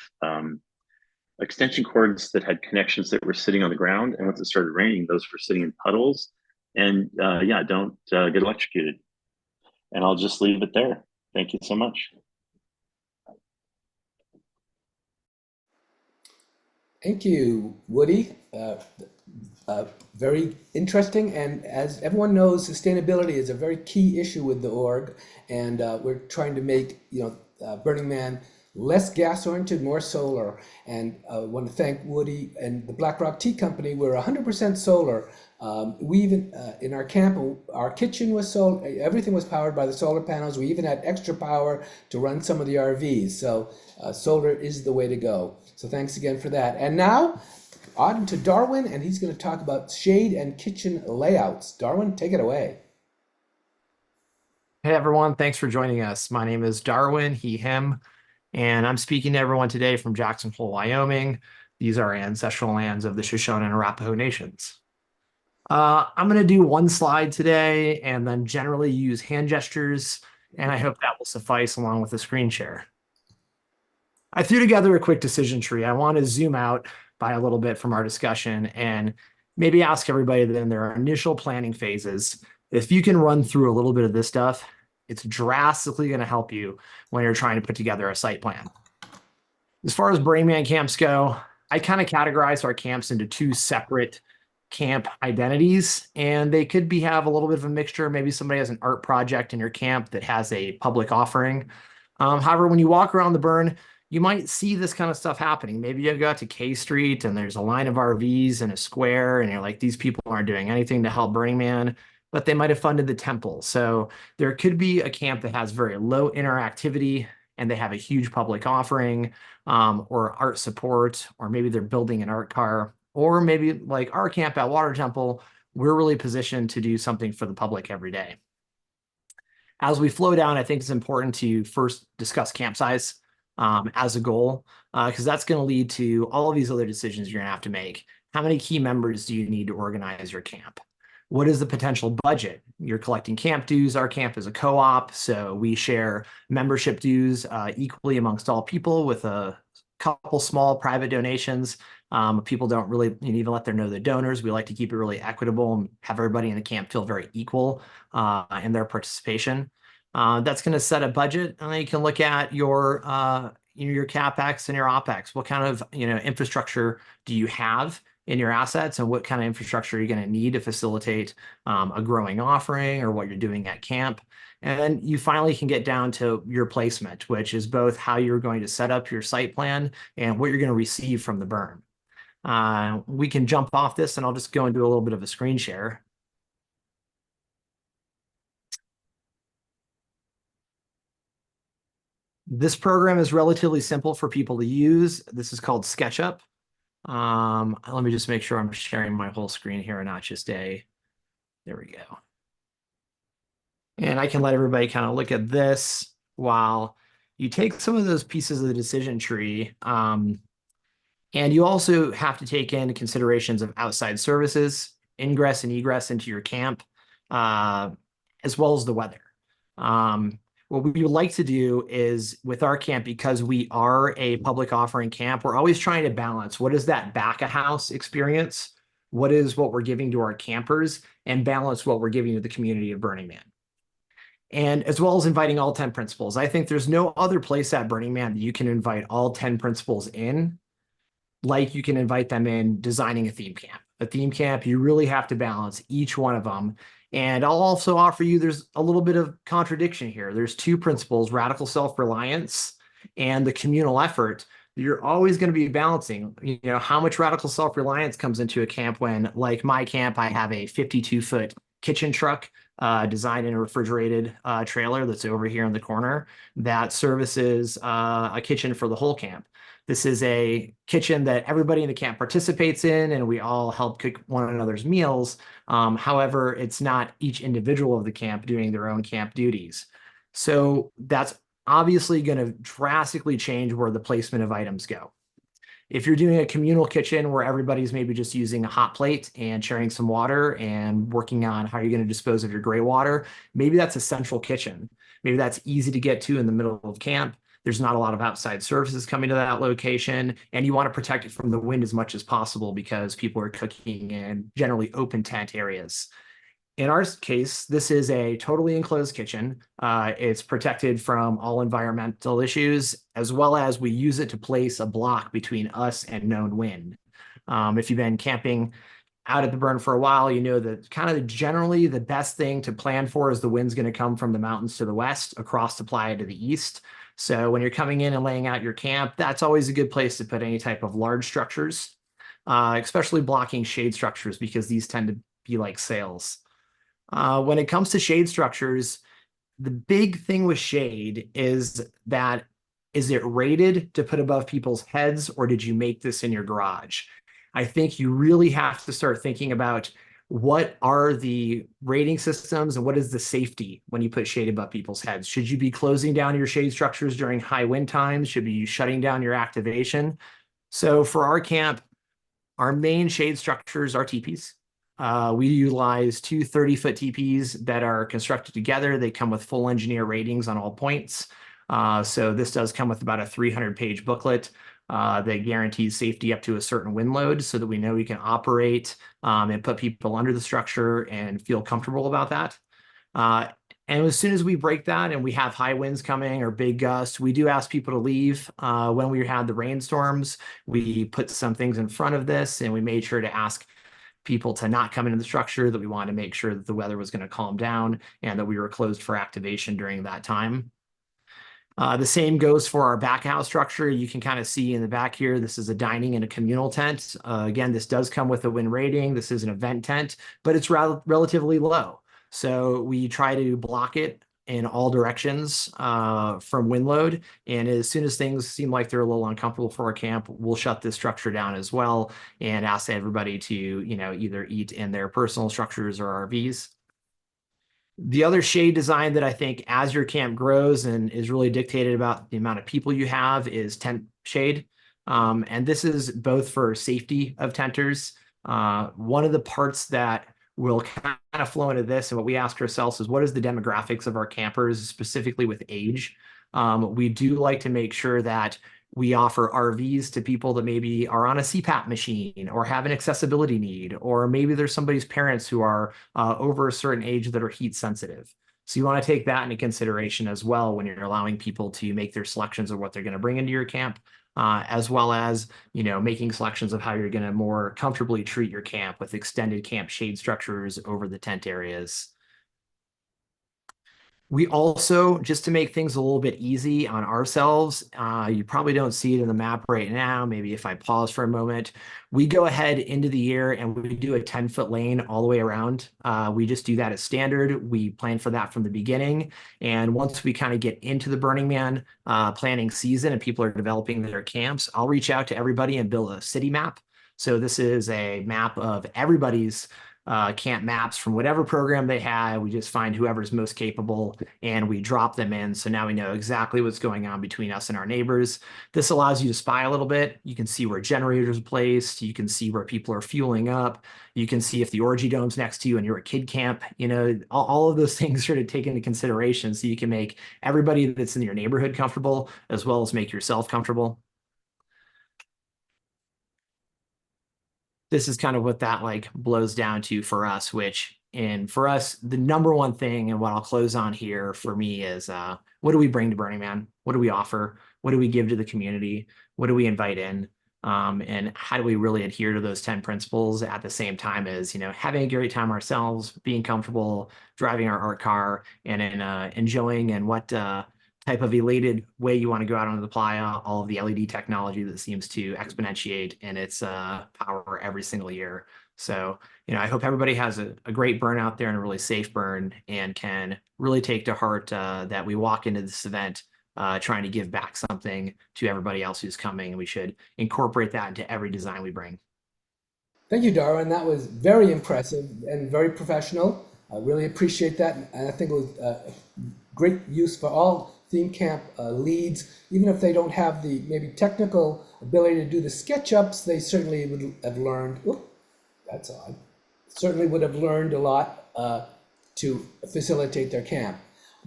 extension cords that had connections that were sitting on the ground. And once it started raining, those were sitting in puddles. And yeah, don't get electrocuted. And I'll just leave it there. Thank you so much. Thank you, Woody. Very interesting. And as everyone knows, sustainability is a very key issue with the org. And we're trying to make, Burning Man less gas oriented, more solar. And I want to thank Woody and the BlackRock Tea Company. We're 100% solar. We even, in our camp, our kitchen was solar, everything was powered by the solar panels. We even had extra power to run some of the RVs. So solar is the way to go. So thanks again for that. And now on to Darwin, and he's going to talk about shade and kitchen layouts. Darwin, take it away. Hey everyone, thanks for joining us. My name is Darwin, he, him, and I'm speaking to everyone today from Jackson Hole, Wyoming. These are ancestral lands of the Shoshone and Arapaho nations. I'm going to do one slide today and then generally use hand gestures, and I hope that will suffice along with the screen share. I threw together a quick decision tree. I want to zoom out by a little bit from our discussion and maybe ask everybody that in their initial planning phases, if you can run through a little bit of this stuff, it's drastically going to help you when you're trying to put together a site plan. As far as Burning Man camps go, I kind of categorize our camps into two separate camp identities, and they could have a little bit of a mixture. Maybe somebody has an art project in your camp that has a public offering. However, when you walk around the burn, you might see this kind of stuff happening. Maybe you go out to K Street and there's a line of RVs in a square and you're like, these people aren't doing anything to help Burning Man, but they might have funded the temple. So there could be a camp that has very low interactivity and they have a huge public offering or art support, or maybe they're building an art car, or maybe like our camp at Water Temple, we're really positioned to do something for the public every day. As we flow down, I think it's important to first discuss camp size as a goal, because that's going to lead to all of these other decisions you're going to have to make. How many key members do you need to organize your camp? What is the potential budget? You're collecting camp dues. Our camp is a co-op, so we share membership dues equally amongst all people with a couple small private donations. People don't really even let them know they're donors. We like to keep it really equitable and have everybody in the camp feel very equal in their participation. That's going to set a budget, and then you can look at your CapEx and your OpEx. What kind of infrastructure do you have in your assets, and what kind of infrastructure are you going to need to facilitate a growing offering or what you're doing at camp? And then you finally can get down to your placement, which is both how you're going to set up your site plan and what you're going to receive from the burn. We can jump off this, and I'll just go and do a little bit of a screen share. This program is relatively simple for people to use. This is called SketchUp. Let me just make sure I'm sharing my whole screen here and not just there we go. And I can let everybody kind of look at this while you take some of those pieces of the decision tree. And you also have to take in considerations of outside services, ingress and egress into your camp, as well as the weather. What we would like to do is with our camp, because we are a public offering camp, we're always trying to balance what is that back-of-house experience, what is what we're giving to our campers, and balance what we're giving to the community of Burning Man. And as well as inviting all 10 principals. I think there's no other place at Burning Man that you can invite all 10 principals in, like you can invite them in designing a theme camp. A theme camp, you really have to balance each one of them. And I'll also offer you, there's a little bit of contradiction here. There's two principles, radical self-reliance and the communal effort. You're always going to be balancing, how much radical self-reliance comes into a camp when, like my camp, I have a 52-foot kitchen truck designed in a refrigerated trailer that's over here in the corner that services a kitchen for the whole camp. This is a kitchen that everybody in the camp participates in, and we all help cook one another's meals. However, it's not each individual of the camp doing their own camp duties. So that's obviously going to drastically change where the placement of items go. If you're doing a communal kitchen where everybody's maybe just using a hot plate and sharing some water and working on how you're going to dispose of your gray water, maybe that's a central kitchen. Maybe that's easy to get to in the middle of camp. There's not a lot of outside services coming to that location, and you want to protect it from the wind as much as possible because people are cooking in generally open tent areas. In our case, this is a totally enclosed kitchen. It's protected from all environmental issues, as well as we use it to place a block between us and known wind. If you've been camping out at the burn for a while, you know that kind of generally the best thing to plan for is the wind's going to come from the mountains to the west, across the playa to the east. So when you're coming in and laying out your camp, that's always a good place to put any type of large structures, especially blocking shade structures, because these tend to be like sails. When it comes to shade structures, the big thing with shade is that, is it rated to put above people's heads, or did you make this in your garage? I think you really have to start thinking about what are the rating systems and what is the safety when you put shade above people's heads. Should you be closing down your shade structures during high wind times? Should you be shutting down your activation? So for our camp, our main shade structures are teepees. We utilize two 30-foot teepees that are constructed together. They come with full engineer ratings on all points. So this does come with about a 300-page booklet that guarantees safety up to a certain wind load so that we know we can operate and put people under the structure and feel comfortable about that. And as soon as we break that and we have high winds coming or big gusts, we do ask people to leave. When we had the rainstorms, we put some things in front of this, and we made sure to ask people to not come into the structure, that we wanted to make sure that the weather was going to calm down and that we were closed for activation during that time. The same goes for our back house structure. You can kind of see in the back here, this is a dining and a communal tent. Again, this does come with a wind rating. This is an event tent, but it's relatively low. So we try to block it in all directions from wind load. And as soon as things seem like they're a little uncomfortable for our camp, we'll shut this structure down as well and ask everybody to, either eat in their personal structures or RVs. The other shade design that I think as your camp grows and is really dictated about the amount of people you have is tent shade. And this is both for safety of tenters. One of the parts that will kind of flow into this, and what we ask ourselves is, what is the demographics of our campers, specifically with age? We do like to make sure that we offer RVs to people that maybe are on a CPAP machine or have an accessibility need, or maybe there's somebody's parents who are over a certain age that are heat sensitive. So you want to take that into consideration as well when you're allowing people to make their selections of what they're going to bring into your camp, as well as, making selections of how you're going to more comfortably treat your camp with extended camp shade structures over the tent areas. We also, just to make things a little bit easy on ourselves, you probably don't see it in the map right now. Maybe if I pause for a moment, we go ahead into the year and we do a 10-foot lane all the way around. We just do that as standard. We plan for that from the beginning. And once we kind of get into the Burning Man planning season and people are developing their camps, I'll reach out to everybody and build a city map. So this is a map of everybody's camp maps from whatever program they had. We just find whoever's most capable and we drop them in. So now we know exactly what's going on between us and our neighbors. This allows you to spy a little bit. You can see where generators are placed. You can see where people are fueling up. You can see if the orgy dome's next to you and you're at kid camp. All of those things are to take into consideration so you can make everybody that's in your neighborhood comfortable, as well as make yourself comfortable. This is kind of what that blows down to for us, for us, the number one thing, and what I'll close on here for me is, what do we bring to Burning Man? What do we offer? What do we give to the community? What do we invite in? And how do we really adhere to those 10 principles at the same time as, having a great time ourselves, being comfortable, driving our art car, and enjoying and what type of elated way you want to go out onto the playa, all of the LED technology that seems to exponentiate in its power every single year. So, I hope everybody has a great burn out there and a really safe burn, and can really take to heart that we walk into this event trying to give back something to everybody else who's coming. We should incorporate that into every design we bring. Thank you, Darwin. That was very impressive and very professional. I really appreciate that. And I think it was great use for all theme camp leads, even if they don't have the maybe technical ability to do the SketchUps, they certainly would have learned. Oop, that's odd. Certainly would have learned a lot to facilitate their camp.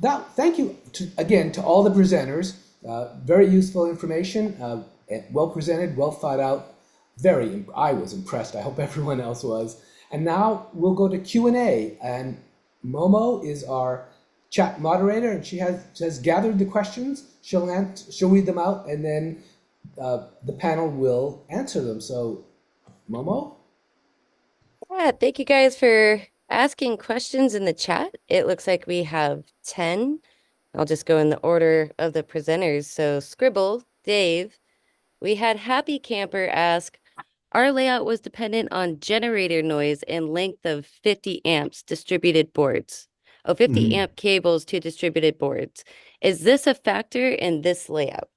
Thank you again to all the presenters. Very useful information, well presented, well thought out. I was impressed. I hope everyone else was. And now we'll go to Q&A. And Momo is our chat moderator, and she has gathered the questions. She'll read them out, and then the panel will answer them. So, Momo? Yeah, thank you guys for asking questions in the chat. It looks like we have 10. I'll just go in the order of the presenters. So Scribble, Dave, we had Happy Camper ask, our layout was dependent on generator noise and length of 50 amps distributed boards. Oh, 50 amp cables to distributed boards. Is this a factor in this layout?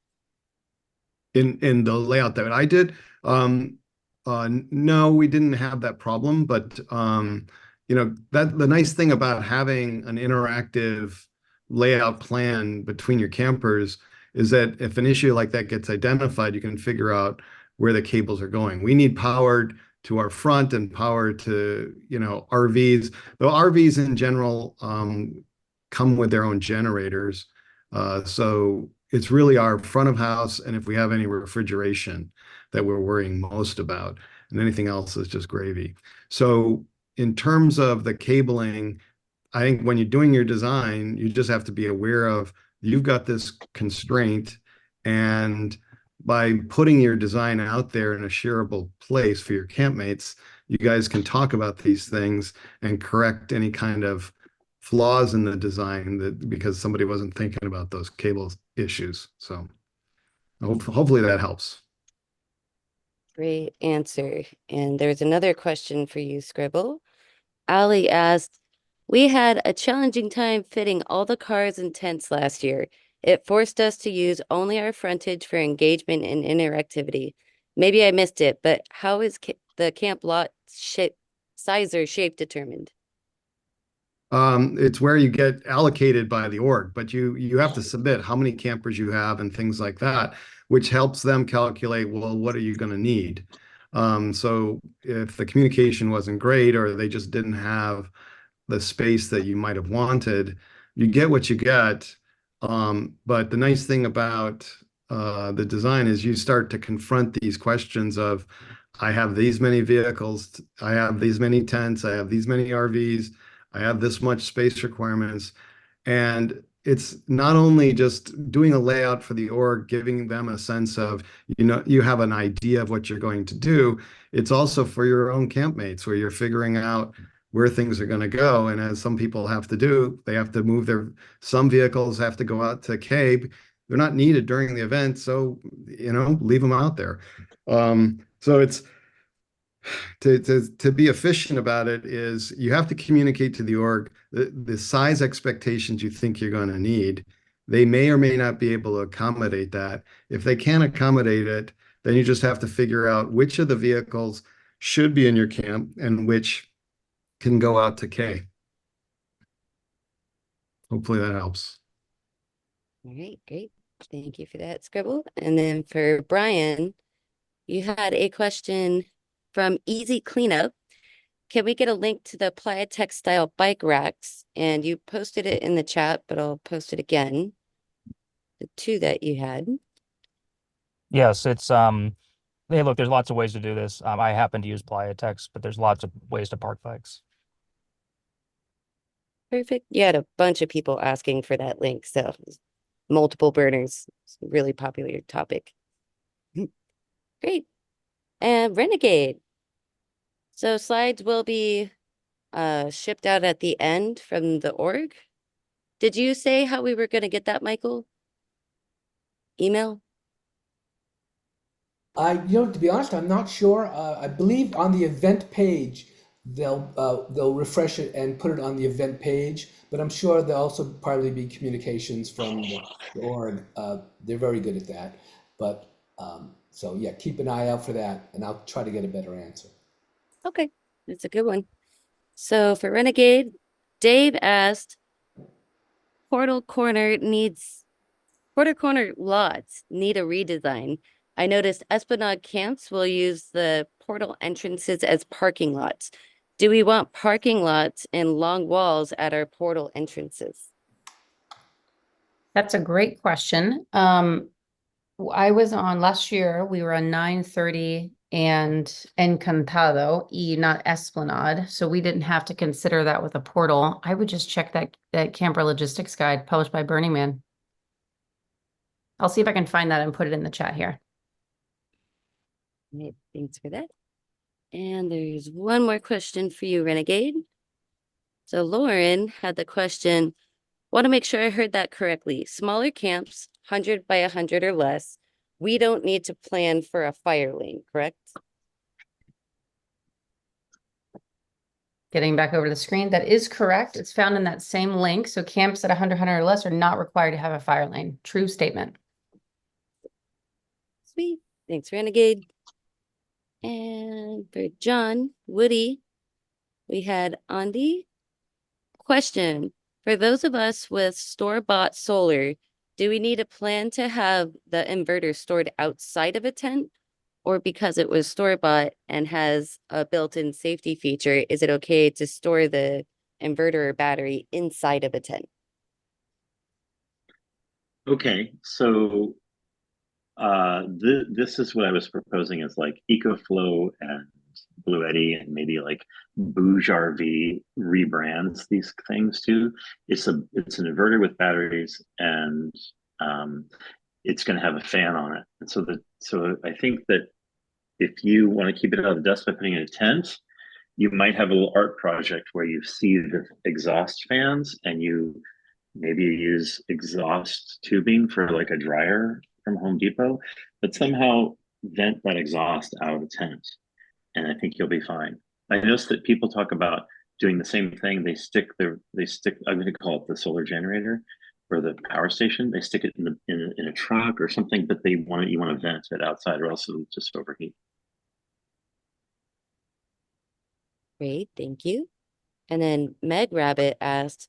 In the layout that I did, no, we didn't have that problem, but that the nice thing about having an interactive layout plan between your campers is that if an issue like that gets identified, you can figure out where the cables are going. We need power to our front and power to RVs. Though RVs in general come with their own generators, so it's really our front of house, and if we have any refrigeration that we're worrying most about, and anything else is just gravy. So in terms of the cabling, I think when you're doing your design, you just have to be aware of you've got this constraint, and by putting your design out there in a shareable place for your campmates, you guys can talk about these things and correct any kind of flaws in the design because somebody wasn't thinking about those cable issues. So hopefully that helps. Great answer. And there's another question for you, Scribble. Ali asked, we had a challenging time fitting all the cars and tents last year. It forced us to use only our frontage for engagement and interactivity. Maybe I missed it, but how is the camp lot size or shape determined? It's where you get allocated by the org, but you have to submit how many campers you have and things like that, which helps them calculate, well, what are you going to need? So if the communication wasn't great or they just didn't have the space that you might have wanted, you get what you get. But the nice thing about the design is you start to confront these questions of, I have these many vehicles, I have these many tents, I have these many RVs, I have this much space requirements. And it's not only just doing a layout for the org, giving them a sense of, you have an idea of what you're going to do. It's also for your own campmates where you're figuring out where things are going to go. And as some people have to do, they have to move some vehicles have to go out to Cape. They're not needed during the event. So, leave them out there. So it's, to be efficient about it is you have to communicate to the org the size expectations you think you're going to need. They may or may not be able to accommodate that. If they can't accommodate it, then you just have to figure out which of the vehicles should be in your camp and which can go out to K. Hopefully that helps. All right, great. Thank you for that, Scribble. And then for Brian, you had a question from Easy Cleanup. Can we get a link to the Playa Textile bike racks? And you posted it in the chat, but I'll post it again. The two that you had. Yes, it's hey, look, there's lots of ways to do this. I happen to use Playa Text, but there's lots of ways to park bikes. Perfect. You had a bunch of people asking for that link, so multiple burners. It's a really popular topic. Great. And Renegade. So slides will be shipped out at the end from the org. Did you say how we were going to get that, Michael? Email? To be honest, I'm not sure. I believe on the event page, they'll refresh it and put it on the event page, but I'm sure there'll also probably be communications from the org. They're very good at that. But so yeah, keep an eye out for that, and I'll try to get a better answer. Okay, that's a good one. So for Renegade, Dave asked, Portal Corner needs quarter corner lots need a redesign. I noticed Esplanade camps will use the portal entrances as parking lots. Do we want parking lots and long walls at our portal entrances? That's a great question. I was on last year, we were on 930 and Encantado, not Esplanade. So we didn't have to consider that with a portal. I would just check that camper logistics guide published by Burning Man. I'll see if I can find that and put it in the chat here. Right, thanks for that. And there's one more question for you, Renegade. So Lauren had the question, want to make sure I heard that correctly. Smaller camps, 100 by 100 or less, we don't need to plan for a fire lane, correct? Getting back over to the screen, that is correct. It's found in that same link. So camps at 100 or less are not required to have a fire lane. True statement. Sweet. Thanks, Renegade. And for John, Woody, we had Andy. Question, for those of us with store-bought solar, do we need a plan to have the inverter stored outside of a tent? Or because it was store-bought and has a built-in safety feature, is it okay to store the inverter or battery inside of a tent? Okay, so this is what I was proposing as like EcoFlow and Blue Eddy and maybe like Bouge RV rebrands these things too. It's an inverter with batteries and it's going to have a fan on it. And so I think that if you want to keep it out of the dust by putting in a tent, you might have a little art project where you see the exhaust fans and you maybe use exhaust tubing for like a dryer from Home Depot, but somehow vent that exhaust out of the tent. And I think you'll be fine. I noticed that people talk about doing the same thing. They stick, I'm going to call it the solar generator or the power station. They stick it in a truck or something, but you want to vent it outside or else it'll just overheat. Great, thank you. And then Meg Rabbit asked,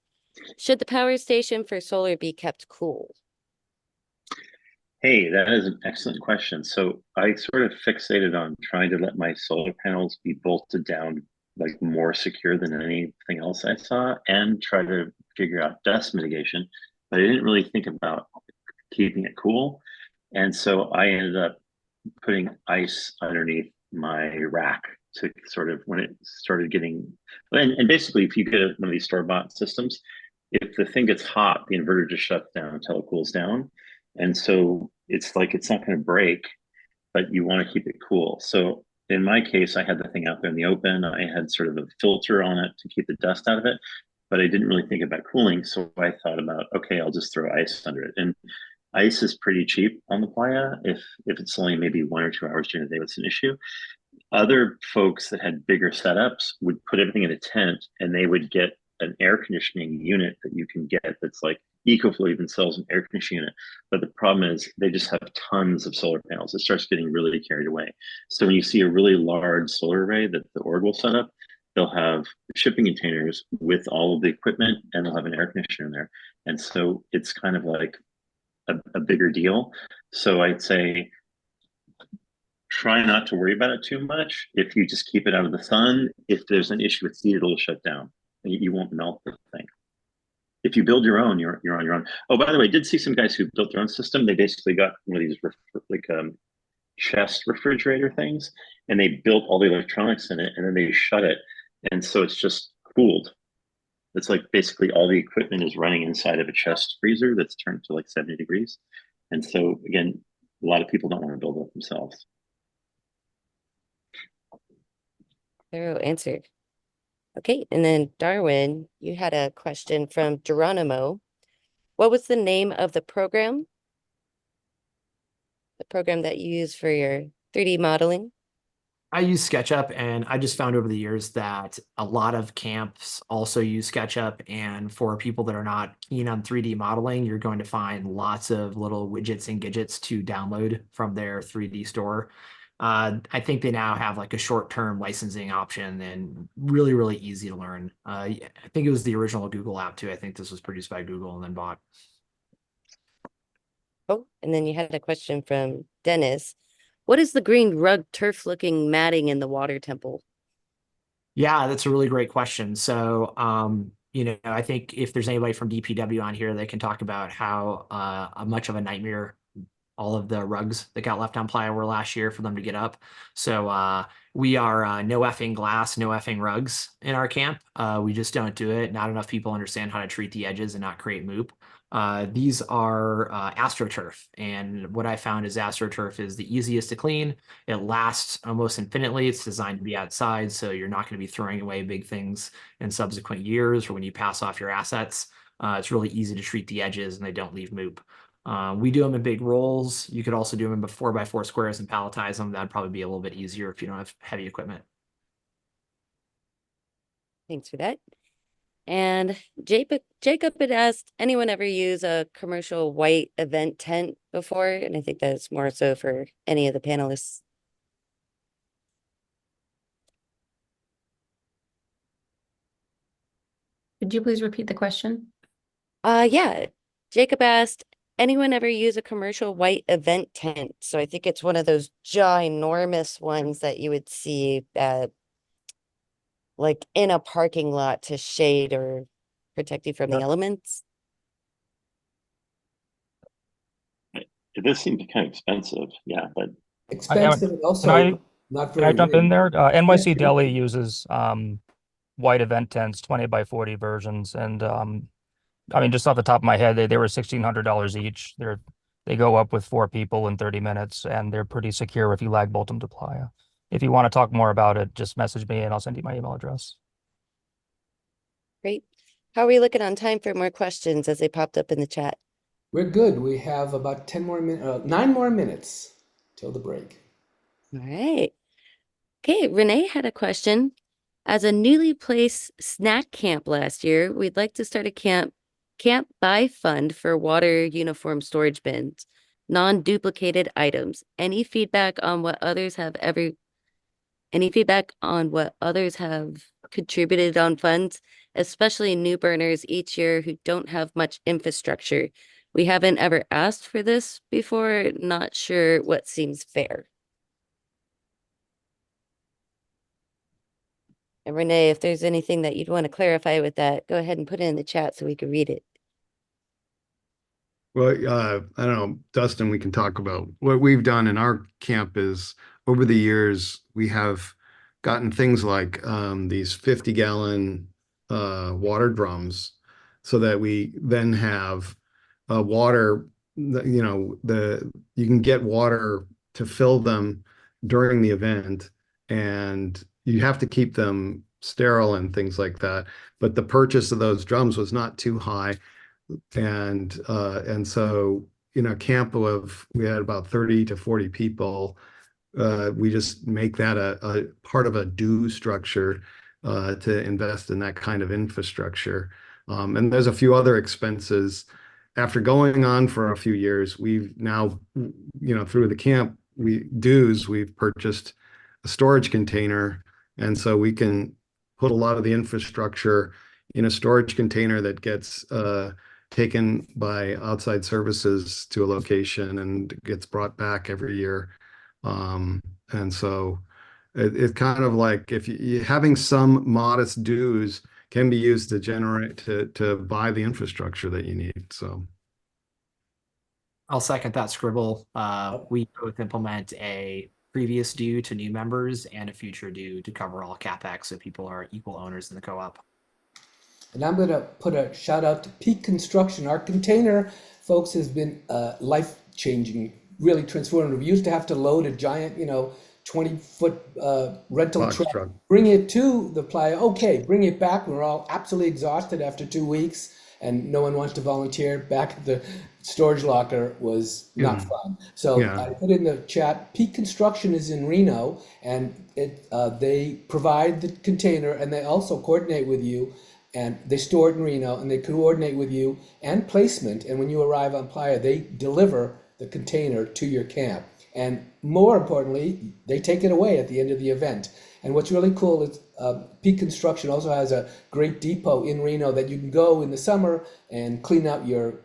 should the power station for solar be kept cool? Hey, that is an excellent question. So I sort of fixated on trying to let my solar panels be bolted down like more secure than anything else I saw and try to figure out dust mitigation, but I didn't really think about keeping it cool. And so I ended up putting ice underneath my rack to sort of when it started getting, and basically if you get one of these store-bought systems, if the thing gets hot, the inverter just shuts down until it cools down. And so it's like, it's not going to break, but you want to keep it cool. So in my case, I had the thing out there in the open. I had sort of a filter on it to keep the dust out of it, but I didn't really think about cooling. So I thought about, okay, I'll just throw ice under it. And ice is pretty cheap on the playa. If it's only maybe 1 or 2 hours during the day, it's an issue. Other folks that had bigger setups would put everything in a tent and they would get an air conditioning unit that you can get that's like EcoFlow even sells an air conditioning unit. But the problem is they just have tons of solar panels. It starts getting really carried away. So when you see a really large solar array that the org will set up, they'll have shipping containers with all of the equipment and they'll have an air conditioner in there. And so it's kind of like a bigger deal. So I'd say try not to worry about it too much. If you just keep it out of the sun, if there's an issue with heat, it'll shut down. You won't melt the thing. If you build your own, you're on your own. Oh, by the way, I did see some guys who built their own system. They basically got one of these chest refrigerator things, and they built all the electronics in it, and then they shut it, and so it's just cooled. It's like basically all the equipment is running inside of a chest freezer that's turned to like 70 degrees. And so again, a lot of people don't want to build it themselves. Thorough answer. Okay, and then Darwin, you had a question from Geronimo. What was the name of the program? The program that you use for your 3D modeling? I use SketchUp, and I just found over the years that a lot of camps also use SketchUp. And for people that are not keen on 3D modeling, you're going to find lots of little widgets and gadgets to download from their 3D store. I think they now have like a short-term licensing option and really, really easy to learn. I think it was the original Google app too. I think this was produced by Google and then bought. Oh, and then you had a question from Dennis. What is the green rug turf looking matting in the water temple? Yeah, that's a really great question. So, I think if there's anybody from DPW on here, they can talk about how much of a nightmare all of the rugs that got left on playa were last year for them to get up. So we are no effing glass, no effing rugs in our camp. We just don't do it. Not enough people understand how to treat the edges and not create moop. These are AstroTurf. And what I found is AstroTurf is the easiest to clean. It lasts almost infinitely. It's designed to be outside, so you're not going to be throwing away big things in subsequent years or when you pass off your assets. It's really easy to treat the edges and they don't leave moop. We do them in big rolls. You could also do them in 4x4 squares and palletize them. That'd probably be a little bit easier if you don't have heavy equipment. Thanks for that. And Jacob had asked, anyone ever use a commercial white event tent before? And I think that's more so for any of the panelists. Could you please repeat the question? Yeah. Jacob asked, anyone ever use a commercial white event tent? So I think it's one of those ginormous ones that you would see like in a parking lot to shade or protect you from the elements. It does seem kind of expensive, yeah, but Expensive and also not Can very I jump in green. there? NYC Yeah. Deli uses white event tents, 20x40 versions, and I mean, just off the top of my head, they were $1,600 each. They go up with 4 people in 30 minutes, and they're pretty secure if you lag bolt them to playa. If you want to talk more about it, just message me and I'll send you my email address. Great. How are we looking on time for more questions as they popped up in the chat? We're good. We have about 9 more minutes till the break. All right. Okay, Renee had a question. As a newly placed snack camp last year, we'd like to start a camp buy fund for water uniform storage bins, non-duplicated items. Any feedback on what others have contributed on funds, especially new burners each year who don't have much infrastructure? We haven't ever asked for this before, not sure what seems fair. And Renee, if there's anything that you'd want to clarify with that, go ahead and put it in the chat so we can read it. Well, I don't know, Dustin, we can talk about what we've done in our camp is over the years, we have gotten things like these 50-gallon water drums so that we then have water, you can get water to fill them during the event, and you have to keep them sterile and things like that. But the purchase of those drums was not too high. And so, camp we had about 30 to 40 people. We just make that a part of a due structure to invest in that kind of infrastructure. And there's a few other expenses. After going on for a few years, we've now, through the camp we've purchased a storage container. And so we can put a lot of the infrastructure in a storage container that gets taken by outside services to a location and gets brought back every year. And so it's kind of like if having some modest dues can be used to generate to buy the infrastructure that you need. So I'll second that, Scribble. We both implement a previous due to new members and a future due to cover all CapEx so people are equal owners in the co-op. And I'm going to put a shout out to Peak Construction. Our container, folks, has been life-changing, really transformative. We used to have to load a giant, 20-foot rental truck, bring it to the playa. Okay, bring it back. We're all absolutely exhausted after 2 weeks, and no one wants to volunteer. Back at the storage locker was not fun. So I put in the chat, Peak Construction is in Reno, and they provide the container, and they also coordinate with you. And they store it in Reno, and they coordinate with you and placement. And when you arrive on playa, they deliver the container to your camp. And more importantly, they take it away at the end of the event. And what's really cool is Peak Construction also has a great depot in Reno that you can go in the summer and clean out your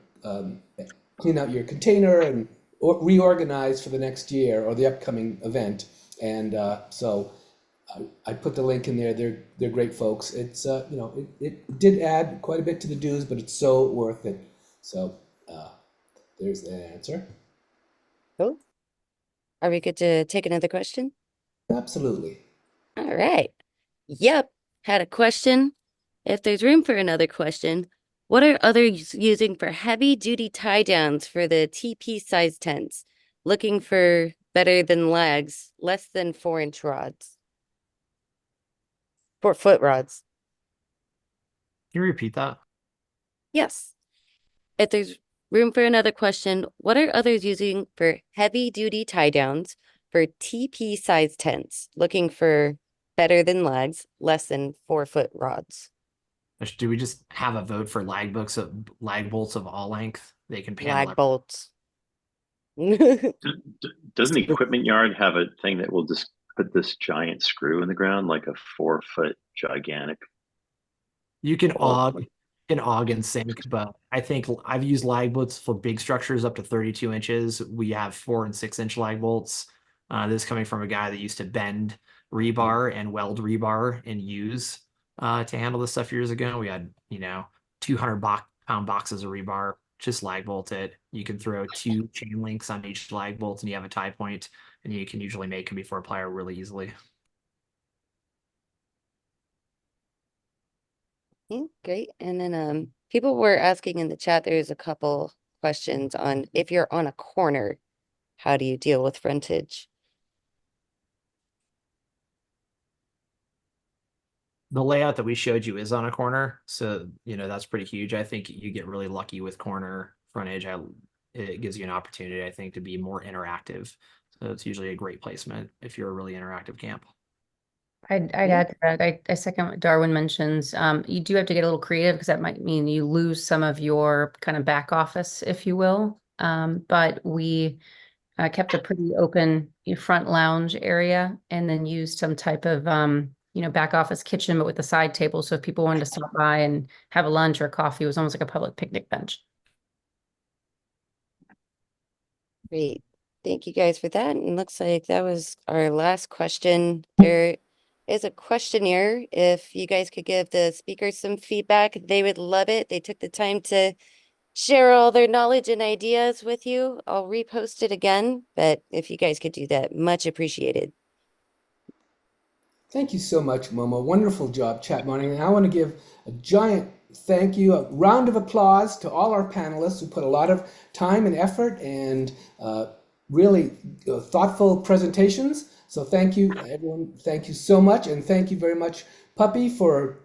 clean out your container and reorganize for the next year or the upcoming event. And so I put the link in there. They're great folks. It's it did add quite a bit to the dues, but it's so worth it. So there's the answer. Cool. Are we good to take another question? Absolutely. All right. Yep. Had a question. If there's room for another question, what are others using for heavy duty tie downs for the TP size tents? Looking for better than lags, less than 4-inch rods. 4-foot rods. Can you repeat that? Yes. If there's room for another question, what are others using for heavy duty tie downs for TP size tents? Looking for better than lags, less than 4-foot rods. Do we just have a vote for lag bolts of all length? They can panel Lag bolts. Doesn't Equipment Yard have a thing that will just put this giant screw in the ground, like a 4-foot gigantic? You can bolt? aug and sync, but I think I've used lag bolts for big structures up to 32 inches. We have 4 and 6-inch lag bolts. This is coming from a guy that used to bend rebar and weld rebar and use to handle this stuff years ago. We had 200-pound boxes of rebar, just lag bolt it. You can throw 2 chain links on each lag bolt and you have a tie point, and you can usually make them before plier really easily. Yeah, great. And then people were asking in the chat, there's a couple questions on if you're on a corner, how do you deal with frontage? The layout that we showed you is on a corner, so that's pretty huge. I think you get really lucky with corner frontage. It gives you an opportunity, I think, to be more interactive. So it's usually a great placement if you're a really interactive camp. I'd add to that. I second what Darwin mentions. You do have to get a little creative because that might mean you lose some of your kind of back office, if you will. But we kept a pretty open front lounge area and then used some type of back office kitchen, but with a side table. So if people wanted to stop by and have a lunch or coffee, it was almost like a public picnic bench. Great. Thank you guys for that. And looks like that was our last question. There is a questionnaire. If you guys could give the speakers some feedback, they would love it. They took the time to share all their knowledge and ideas with you. I'll repost it again, but if you guys could do that, much appreciated. Thank you so much, Momo. Wonderful job chat monitoring. And I want to give a giant thank you, a round of applause to all our panelists who put a lot of time and effort and really thoughtful presentations. So thank you, everyone. Thank you so much. And thank you very much, Puppy, for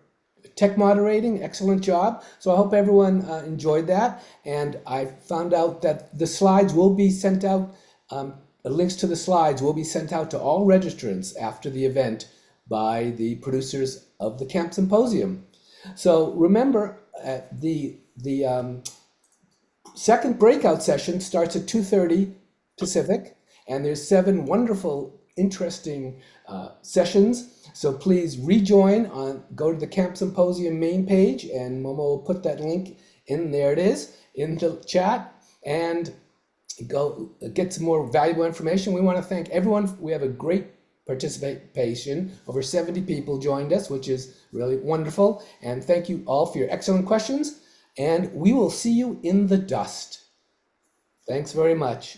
tech moderating. Excellent job. So I hope everyone enjoyed that. And I found out that the slides will be sent out, links to the slides will be sent out to all registrants after the event by the producers of the Camp Symposium. So remember, the second breakout session starts at 2:30 Pacific, and there's 7 wonderful, interesting sessions. So please rejoin go to the Camp Symposium main page, and Momo will put that link in. There it is in the chat, and go get some more valuable information. We want to thank everyone. We have a great participation. Over 70 people joined us, which is really wonderful. And thank you all for your excellent questions. And we will see you in the dust. Thanks very much.